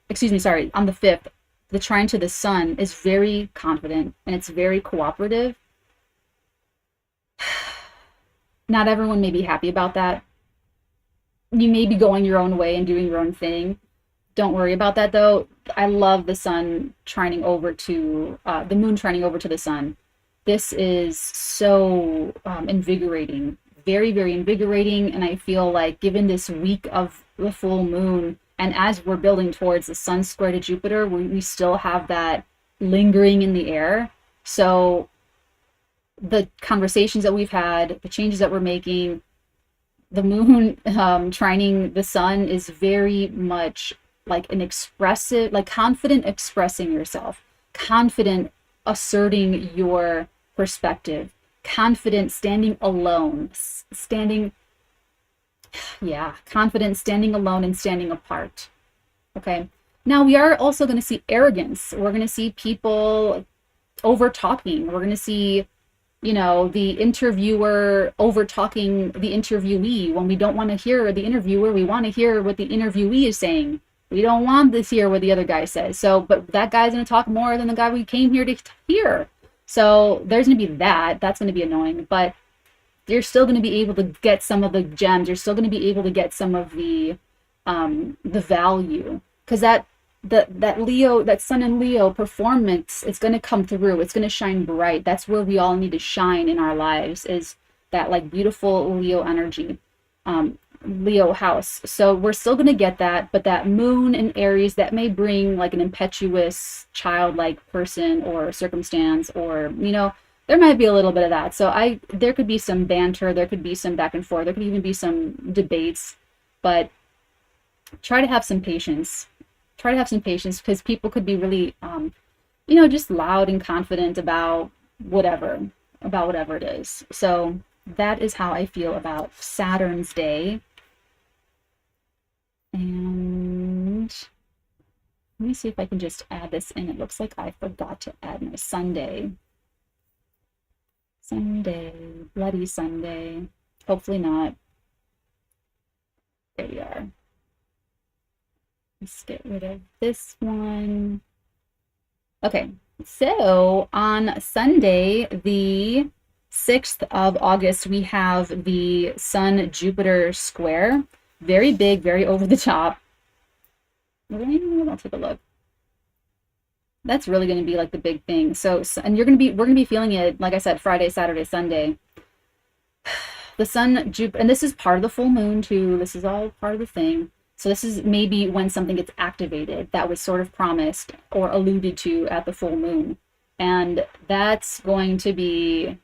excuse me, sorry, on the 5th, the trine to the sun is very confident and it's very cooperative. Not everyone may be happy about that. You may be going your own way and doing your own thing. Don't worry about that though. I love the sun trining over to, the moon trining over to the sun. This is so invigorating. Very, very invigorating. And I feel like given this week of the full moon, and as we're building towards the sun square to Jupiter, we still have that lingering in the air. So the conversations that we've had, the changes that we're making, the moon trining the sun is very much like an expressive, like confident expressing yourself, confident asserting your perspective, confident standing alone, confident standing alone and standing apart. Okay. Now we are also going to see arrogance. We're going to see people over talking. We're going to see, the interviewer over talking the interviewee when we don't want to hear the interviewer. We want to hear what the interviewee is saying. We don't want to hear what the other guy says. So, but that guy's going to talk more than the guy we came here to hear. So there's going to be that. That's going to be annoying. But you're still going to be able to get some of the gems. You're still going to be able to get some of the value, because that Leo, that sun in Leo performance, it's going to come through. It's going to shine bright. That's where we all need to shine in our lives, is that like beautiful Leo energy, Leo house. So we're still going to get that, but that moon in Aries, that may bring like an impetuous childlike person or circumstance, or there might be a little bit of that. So there could be some banter, there could be some back and forth, there could even be some debates, but try to have some patience. Try to have some patience, because people could be really, just loud and confident about whatever it is. So that is how I feel about Saturn's day. And let me see if I can just add this in. It looks like I forgot to add my Sunday. Bloody Sunday. Hopefully not. There we are. Let's get rid of this one. Okay, so on Sunday, the 6th of August, we have the Sun-Jupiter square. Very big, very over the top. I'll take a look. That's really going to be like the big thing. So, and we're going to be feeling it, like I said, Friday, Saturday, Sunday. the sun, Jupiter, and this is part of the full moon too. This is all part of the thing. So this is maybe when something gets activated that was sort of promised or alluded to at the full moon. And that's going to be,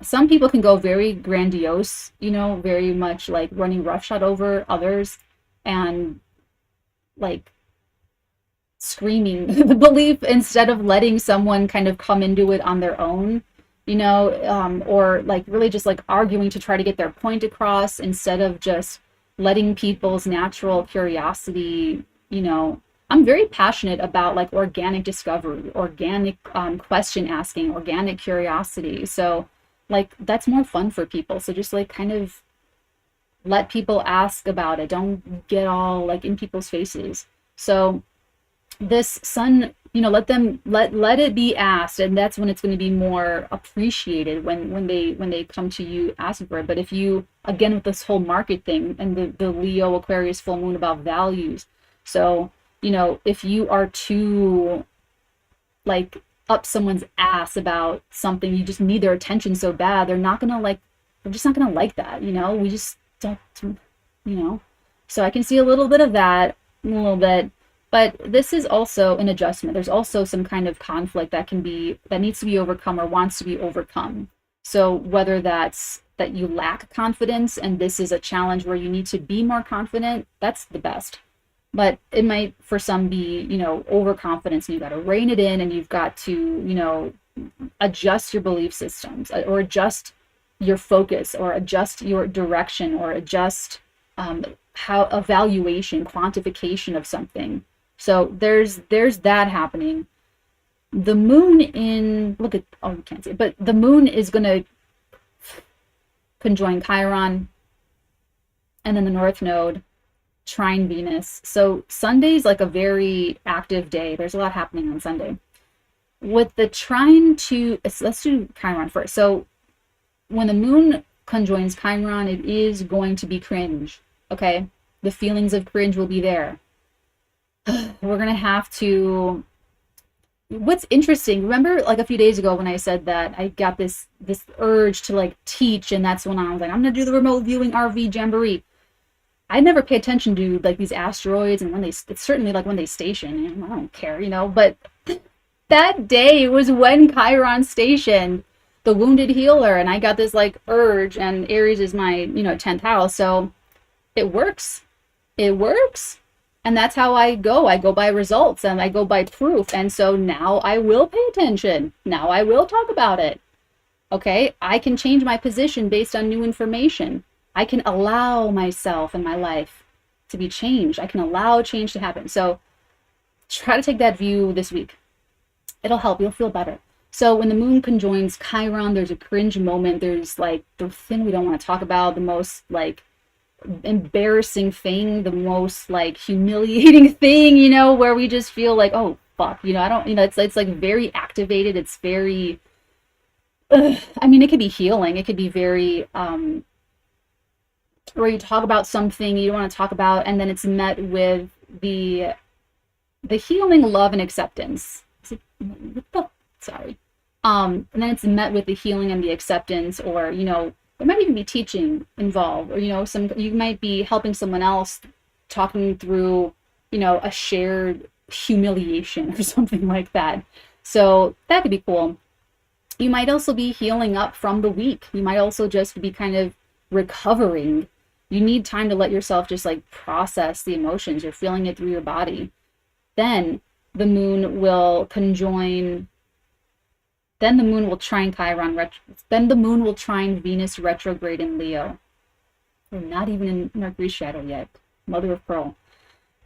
some people can go very grandiose, you know, very much like running roughshod over others and like screaming the belief instead of letting someone kind of come into it on their own, you know, or like really just like arguing to try to get their point across instead of just letting people's natural curiosity, you know. I'm very passionate about like organic discovery, organic question asking, organic curiosity. So like that's more fun for people. So just like kind of let people ask about it. Don't get all like in people's faces. So this sun, you know, let it be asked, and that's when it's going to be more appreciated when they come to you asking for it. But if you, again, with this whole market thing and the Leo Aquarius full moon about values, so you know, if you are too like up someone's ass about something, you just need their attention so bad, they're just not gonna like that, you know. We just don't, you know. So I can see a little bit of that, a little bit. But this is also an adjustment. There's also some kind of conflict that needs to be overcome or wants to be overcome. So whether that's that you lack confidence and this is a challenge where you need to be more confident, that's the best. But it might for some be, you know, overconfidence and you got to rein it in and you've got to, you know, adjust your belief systems or adjust your focus or adjust your direction or adjust how evaluation, quantification of something. So there's that happening. The moon in, look at, oh, you can't see it, but the moon is going to conjoin Chiron and then the North Node, trine Venus. So Sunday's like a very active day. There's a lot happening on Sunday. With the trine to, let's do Chiron first. So when the moon conjoins Chiron, it is going to be cringe, okay? The feelings of cringe will be there. We're going to have to, what's interesting, remember like a few days ago when I said that I got this urge to like teach, and that's when I was like, I'm going to do the remote viewing RV jamboree. I never pay attention to like these asteroids and when it's certainly like when they station, and I don't care, you know, but that day was when Chiron stationed the wounded healer, and I got this like urge, and Aries is my, you know, 10th house, so it works. And that's how I go by results and I go by proof. And so now I will pay attention. Now I will talk about it. Okay, I can change my position based on new information. I can allow myself and my life to be changed. I can allow change to happen. So try to take that view this week. It'll help. You'll feel better. So when the moon conjoins Chiron, there's a cringe moment. There's like the thing we don't want to talk about, the most like embarrassing thing, the most like humiliating thing, you know, where we just feel like, oh fuck, you know, I don't, you know, it's like very activated. It's very, I mean, it could be healing. It could be very, where you talk about something you don't want to talk about, and then it's met with the healing, love, and acceptance. Sorry. And then it's met with the healing and the acceptance, or, you know, there might even be teaching involved, or, you know, you might be helping someone else, talking through, you know, a shared humiliation or something like that. So that could be cool. You might also be healing up from the week. You might also just be kind of recovering. You need time to let yourself just like process the emotions. You're feeling it through your body. Then the moon will conjoin, then the moon will trine Chiron, then the moon will trine Venus retrograde in Leo. We're not even in Mercury's shadow yet. Mother of pearl.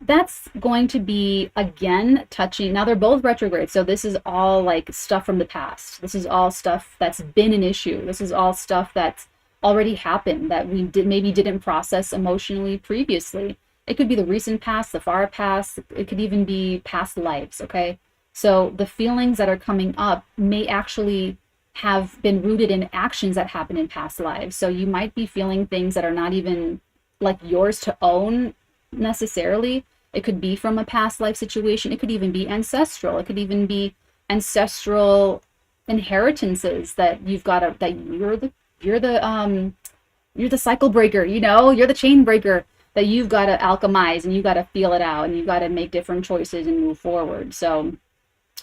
That's going to be, again, touching, now they're both retrograde, so this is all like stuff from the past. This is all stuff that's been an issue. This is all stuff that's already happened that we maybe didn't process emotionally previously. It could be the recent past, the far past. It could even be past lives, okay? So the feelings that are coming up may actually have been rooted in actions that happened in past lives. So you might be feeling things that are not even like yours to own necessarily. It could be from a past life situation. It could even be ancestral. It could even be ancestral inheritances that you've got that you're the you're the cycle breaker, you know, you're the chain breaker that you've got to alchemize, and you've got to feel it out, and you've got to make different choices and move forward. So,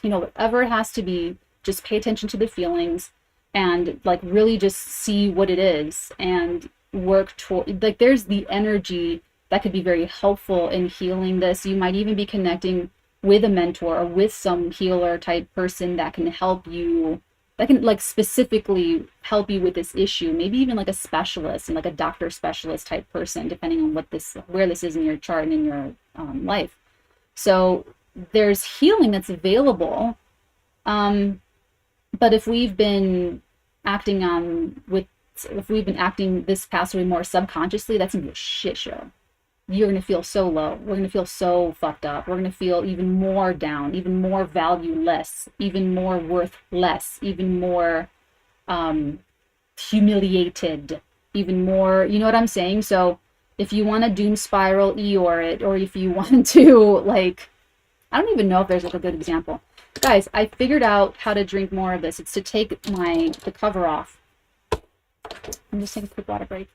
you know, whatever it has to be, just pay attention to the feelings and like really just see what it is and work toward, like there's the energy that could be very helpful in healing this. You might even be connecting with a mentor or with some healer type person that can help you, that can like specifically help you with this issue. Maybe even like a specialist and like a doctor specialist type person, depending on what this, where this is in your chart and in your life. So there's healing that's available. But if we've been acting this past way more subconsciously, that's gonna be a shit show. You're gonna feel so low. We're gonna feel so fucked up. We're gonna feel even more down, even more valueless, even more worth less, even more humiliated, even more, you know what I'm saying? So if you want to doom spiral Eeyore it, or if you want to like, I don't even know if there's like a good example. Guys, I figured out how to drink more of this. It's to take the cover off. I'm just taking a quick water break.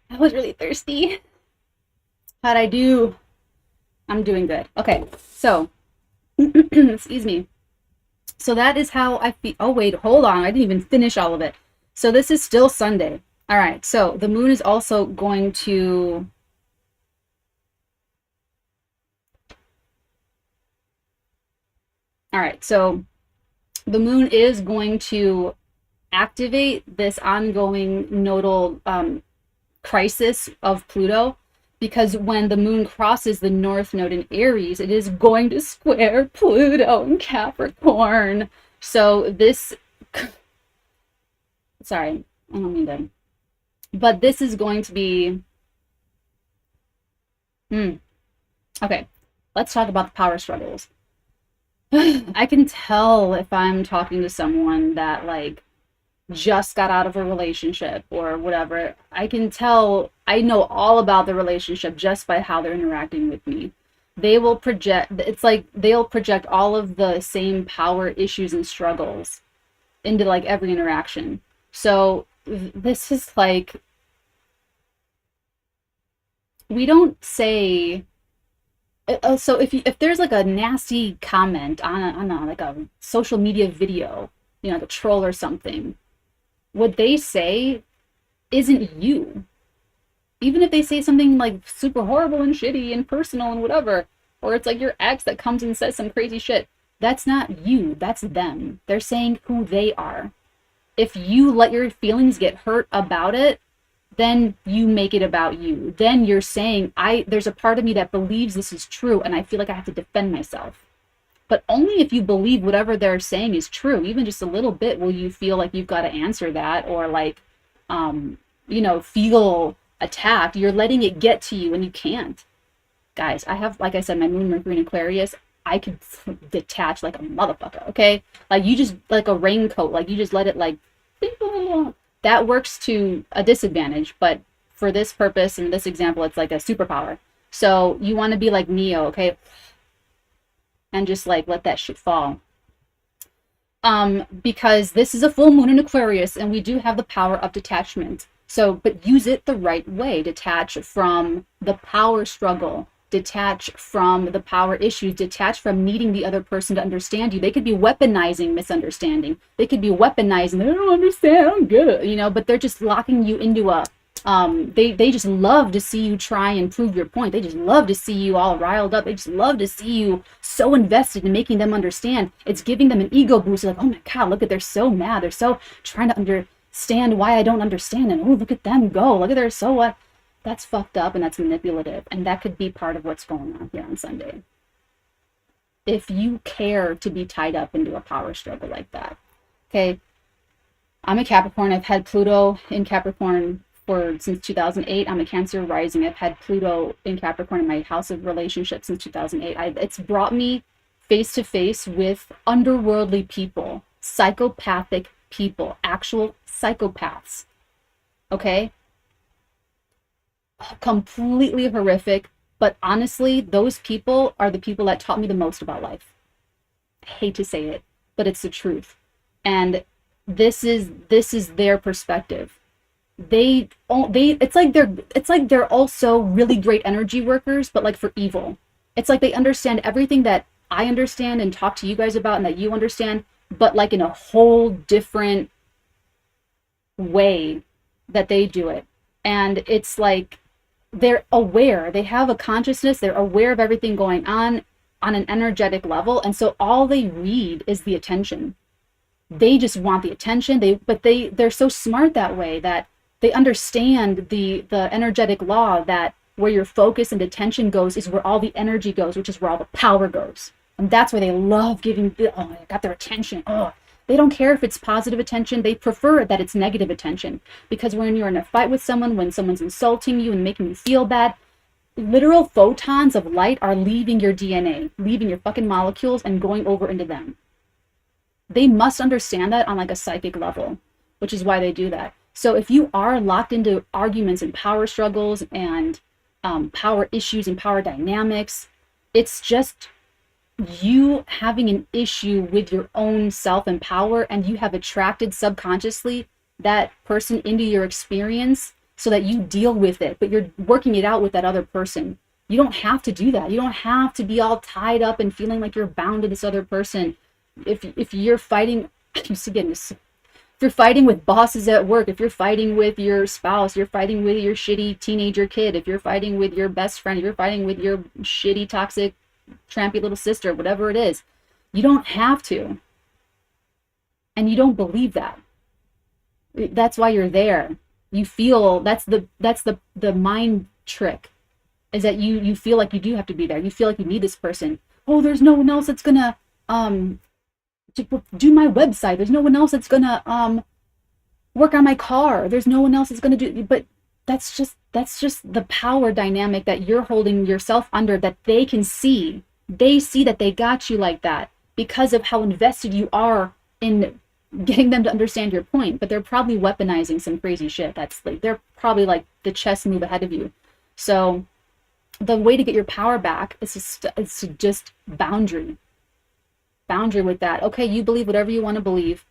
I was really thirsty. How'd I do? I'm doing good. Okay, so, excuse me. So that is how I feel. Oh, wait, hold on. I didn't even finish all of it. So this is still Sunday. All right, so the moon is also going to... All right, so the moon is going to activate this ongoing nodal crisis of Pluto, because when the moon crosses the north node in Aries, it is going to square Pluto in Capricorn. So this, sorry, I don't mean to, but this is going to be, okay, let's talk about the power struggles. I can tell if I'm talking to someone that like just got out of a relationship or whatever. I can tell, I know all about the relationship just by how they're interacting with me. They will project, it's like they'll project all of the same power issues and struggles into like every interaction. So this is like, we don't say, so if there's like a nasty comment on like a social media video, you know, like a troll or something, what they say isn't you. Even if they say something like super horrible and shitty and personal and whatever, or it's like your ex that comes and says some crazy shit, that's not you, that's them. They're saying who they are. If you let your feelings get hurt about it, then you make it about you. Then you're saying, there's a part of me that believes this is true and I feel like I have to defend myself. But only if you believe whatever they're saying is true, even just a little bit, will you feel like you've got to answer that, or like, you know, feel attacked. You're letting it get to you and you can't. Guys, I have, like I said, my moon, Mercury, and Aquarius. I can detach like a motherfucker, okay? Like you just, like a raincoat, like you just let it like, that works to a disadvantage. But for this purpose, in this example, it's like a superpower. So you want to be like Neo, okay? And just like let that shit fall. Because this is a full moon in Aquarius and we do have the power of detachment. So, but use it the right way. Detach from the power struggle. Detach from the power issues. Detach from needing the other person to understand you. They could be weaponizing misunderstanding. They could be weaponizing, I don't understand, I'm good, you know, but they're just locking you into a, they just love to see you try and prove your point. They just love to see you all riled up. They just love to see you so invested in making them understand. It's giving them an ego boost. Like, oh my God, look at, they're so mad. They're so trying to understand why I don't understand. And oh, look at them go. Look at their so what. That's fucked up and that's manipulative. And that could be part of what's going on here on Sunday. If you care to be tied up into a power struggle like that. Okay. I'm a Capricorn. I've had Pluto in Capricorn since 2008. I'm a Cancer rising. I've had Pluto in Capricorn in my house of relationships since 2008. It's brought me face to face with underworldly people, psychopathic people, actual psychopaths. Okay? Completely horrific, but honestly, those people are the people that taught me the most about life. I hate to say it, but it's the truth. And this is their perspective. It's like they're also really great energy workers, but like for evil. It's like they understand everything that I understand and talk to you guys about and that you understand, but like in a whole different way that they do it. And it's like they're aware, they have a consciousness, they're aware of everything going on an energetic level, and so all they read is the attention. They just want the attention. They're so smart that way that they understand the energetic law that where your focus and attention goes is where all the energy goes, which is where all the power goes. And that's why they love giving, oh, I got their attention. Oh, they don't care if it's positive attention. They prefer that it's negative attention, because when you're in a fight with someone, when someone's insulting you and making you feel bad, literal photons of light are leaving your DNA, leaving your fucking molecules and going over into them. They must understand that on like a psychic level, which is why they do that. So if you are locked into arguments and power struggles and power issues and power dynamics, it's just you having an issue with your own self and power, and you have attracted subconsciously that person into your experience so that you deal with it, but you're working it out with that other person. You don't have to do that. You don't have to be all tied up and feeling like you're bound to this other person. If you're fighting, if you're fighting with bosses at work, if you're fighting with your spouse, you're fighting with your shitty teenager kid, if you're fighting with your best friend, if you're fighting with your shitty, toxic, trampy little sister, whatever it is, you don't have to. And you don't believe that. That's why you're there. You feel that's the mind trick, is that you feel like you do have to be there. You feel like you need this person. Oh, there's no one else that's gonna do my website. There's no one else that's gonna work on my car. There's no one else that's gonna do. But that's just the power dynamic that you're holding yourself under, that they can see. They see that they got you like that because of how invested you are in getting them to understand your point. But they're probably weaponizing some crazy shit. That's like, they're probably like the chess move ahead of you. So the way to get your power back is just boundary with that. Okay, you believe whatever you want to believe.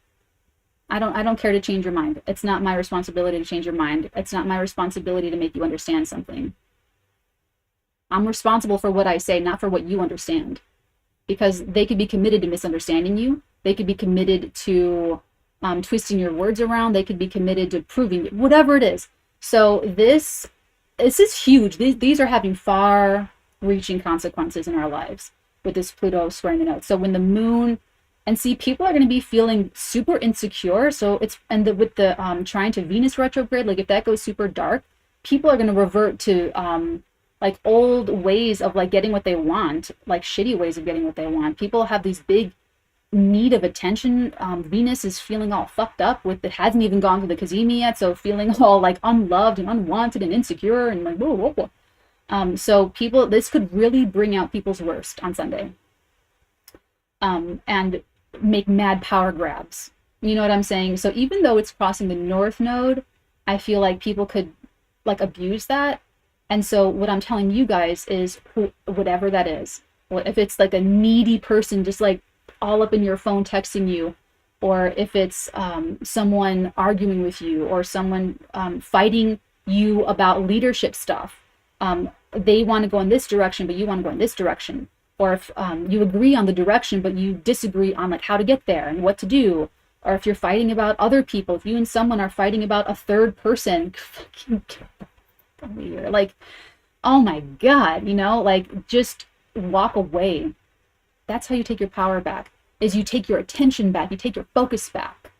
I don't care to change your mind. It's not my responsibility to change your mind. It's not my responsibility to make you understand something. I'm responsible for what I say, not for what you understand. Because they could be committed to misunderstanding you. They could be committed to twisting your words around. They could be committed to proving it, whatever it is. So this is huge. These are having far-reaching consequences in our lives with this Pluto squaring the note. So when the moon, and see, people are going to be feeling super insecure. So it's, with the trying to Venus retrograde, like if that goes super dark, people are going to revert to like old ways of like getting what they want, like shitty ways of getting what they want. People have these big need of attention. Venus is feeling all fucked up with, it hasn't even gone to the 𝚑𝚎𝚗 yet, so feeling all like unloved and unwanted and insecure and like whoa, whoa, whoa. So people, this could really bring out people's worst on Sunday, and make mad power grabs. You know what I'm saying? So even though it's crossing the North Node, I feel like people could like abuse that. And so what I'm telling you guys is, whatever that is, if it's like a needy person just like all up in your phone texting you, or if it's someone arguing with you, or someone fighting you about leadership stuff, they want to go in this direction but you want to go in this direction, or if you agree on the direction but you disagree on like how to get there and what to do, or if you're fighting about other people, if you and someone are fighting about a third person, like, oh my God, you know, like just walk away. That's how you take your power back, is you take your attention back, you take your focus back.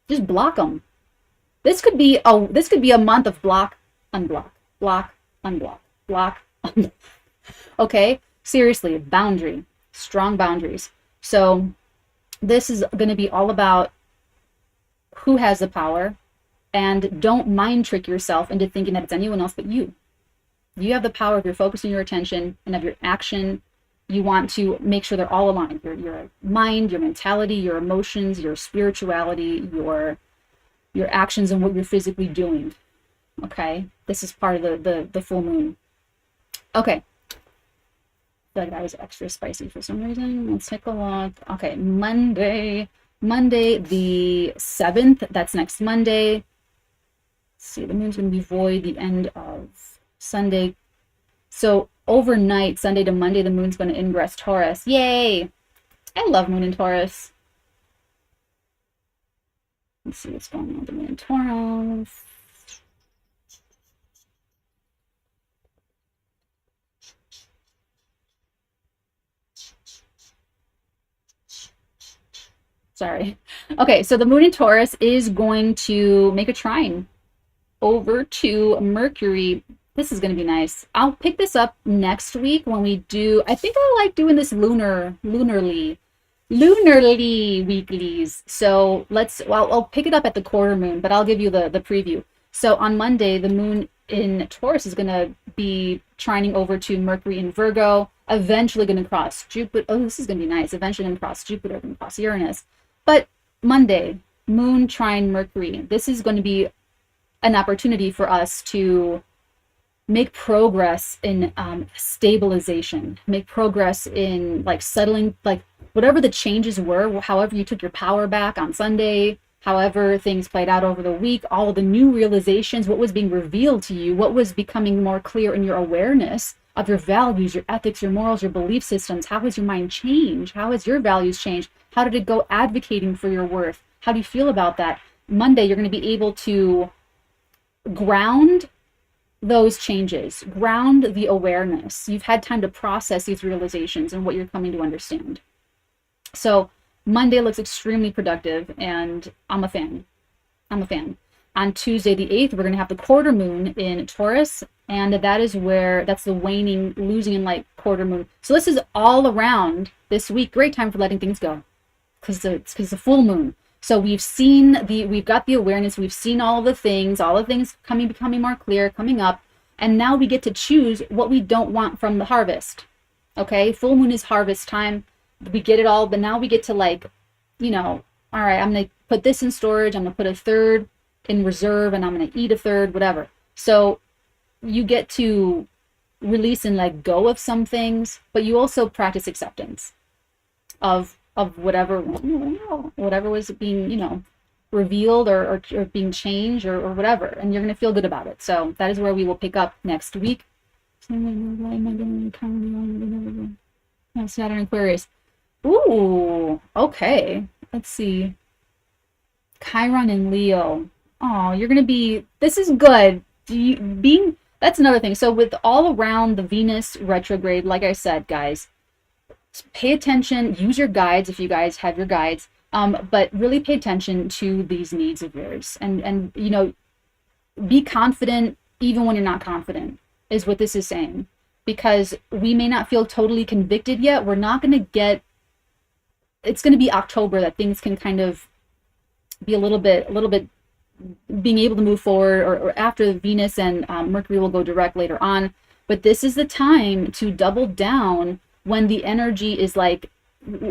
Just block them. This could be a month of block, unblock, block, unblock, block, unblock. Okay, seriously, boundary, strong boundaries. So this is going to be all about who has the power, and don't mind trick yourself into thinking that it's anyone else but you. You have the power of your focus and your attention and of your action. You want to make sure they're all aligned. Your mind, your mentality, your emotions, your spirituality, your actions, and what you're physically doing. Okay, this is part of the full moon. Okay, that was extra spicy for some reason. Let's take a look. Okay, Monday the 7th. That's next Monday. Let's see, the moon's gonna be void the end of Sunday. So overnight, Sunday to Monday, the moon's going to ingress Taurus. Yay! I love moon in Taurus. Let's see what's going on with the moon in Taurus. Sorry. Okay, so the moon in Taurus is going to make a trine over to Mercury. This is going to be nice. I'll pick this up next week when we do, I think I like doing this lunarly weeklies. So I'll pick it up at the quarter moon, but I'll give you the preview. So on Monday, the moon in Taurus is going to be trining over to Mercury in Virgo, eventually going to cross Jupiter. Oh, this is going to be nice. Eventually going to cross Jupiter, going to cross Uranus. But Monday, moon trine Mercury. This is going to be an opportunity for us to make progress in stabilization, make progress in like settling, like whatever the changes were, however you took your power back on Sunday, however things played out over the week, all of the new realizations, what was being revealed to you, what was becoming more clear in your awareness of your values, your ethics, your morals, your belief systems. How has your mind changed? How has your values changed? How did it go advocating for your worth? How do you feel about that? Monday, you're going to be able to ground those changes, ground the awareness. You've had time to process these realizations and what you're coming to understand. So Monday looks extremely productive, and I'm a fan. On Tuesday the 8th, we're going to have the quarter moon in Taurus, and that's the waning, losing in light quarter moon. So this is all around this week. Great time for letting things go, because it's the full moon. So we've got the awareness, we've seen all the things becoming more clear, coming up, and now we get to choose what we don't want from the harvest. Okay, full moon is harvest time. We get it all, but now we get to, like, all right, I'm going to put this in storage, I'm going to put a third in reserve, and I'm going to eat a third, whatever. So you get to release and let go of some things, but you also practice acceptance of whatever was being, revealed or being changed or whatever, and you're going to feel good about it. So that is where we will pick up next week. Saturn Aquarius. Ooh, okay. Let's see. Chiron and Leo. Oh, you're going to be, this is good. That's another thing. So with all around the Venus retrograde, like I said, guys, pay attention, use your guides if you guys have your guides, but really pay attention to these needs of yours, and be confident even when you're not confident, is what this is saying, because we may not feel totally convicted yet. We're not going to get, it's going to be October that things can kind of be a little bit being able to move forward, or after Venus and Mercury will go direct later on. But this is the time to double down when the energy is like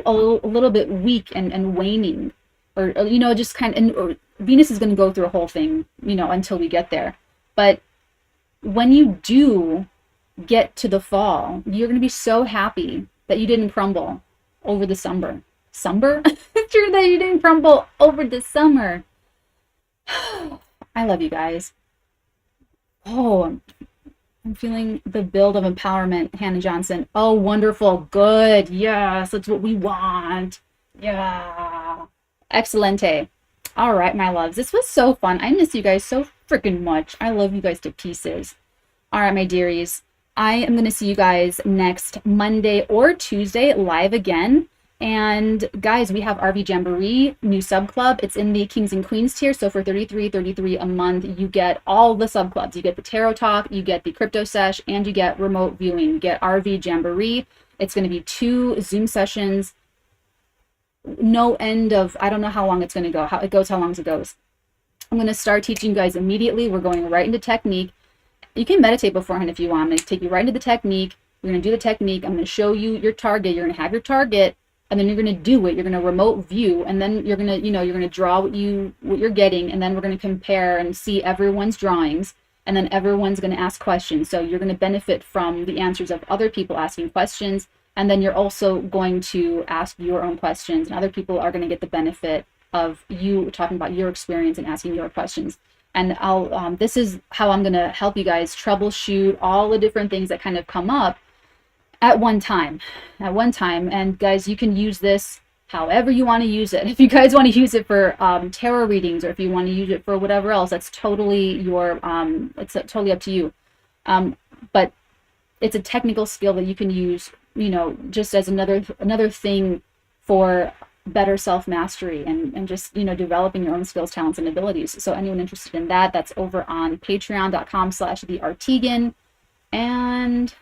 a little bit weak and waning, or just kind of, or Venus is going to go through a whole thing, until we get there. But when you do get to the fall, you're going to be so happy that you didn't crumble over the summer. True that you didn't crumble over the summer. I love you guys. Oh, I'm feeling the build of empowerment, Hannah Johnson. Oh, wonderful. Good. Yes, that's what we want. Yeah. Excelente. All right, my loves. This was so fun. I miss you guys so freaking much. I love you guys to pieces. All right, my dearies. I am going to see you guys next Monday or Tuesday live again. And guys, we have RV Jamboree, new sub club. It's in the Kings and Queens tier. So for $33 a month, you get all the sub clubs. You get the tarot talk, you get the crypto sesh, and you get remote viewing. You get RV Jamboree. It's going to be 2 Zoom sessions. No end of, I don't know how long it's going to go. How long it goes. I'm going to start teaching you guys immediately. We're going right into technique. You can meditate beforehand if you want. I'm going to take you right into the technique. We're going to do the technique. I'm going to show you your target. You're going to have your target, and then you're going to do it. You're going to remote view, and then you're going to, you're going to draw what you're getting, and then we're going to compare and see everyone's drawings, and then everyone's going to ask questions. So you're going to benefit from the answers of other people asking questions, and then you're also going to ask your own questions, and other people are going to get the benefit of you talking about your experience and asking your questions. And I'll this is how I'm going to help you guys troubleshoot all the different things that kind of come up at one time. And guys, you can use this however you want to use it. If you guys want to use it for tarot readings, or if you want to use it for whatever else, that's totally your it's totally up to you. But it's a technical skill that you can use, just as another thing for better self-mastery and just, developing your own skills, talents, and abilities. So anyone interested in that, that's over on patreon.com/thefirstarteagan. And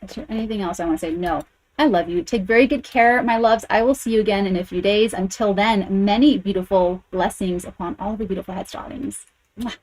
is there anything else I want to say? No. I love you. Take very good care, my loves. I will see you again in a few days. Until then, many beautiful blessings upon all of your beautiful head starlings. Mwah.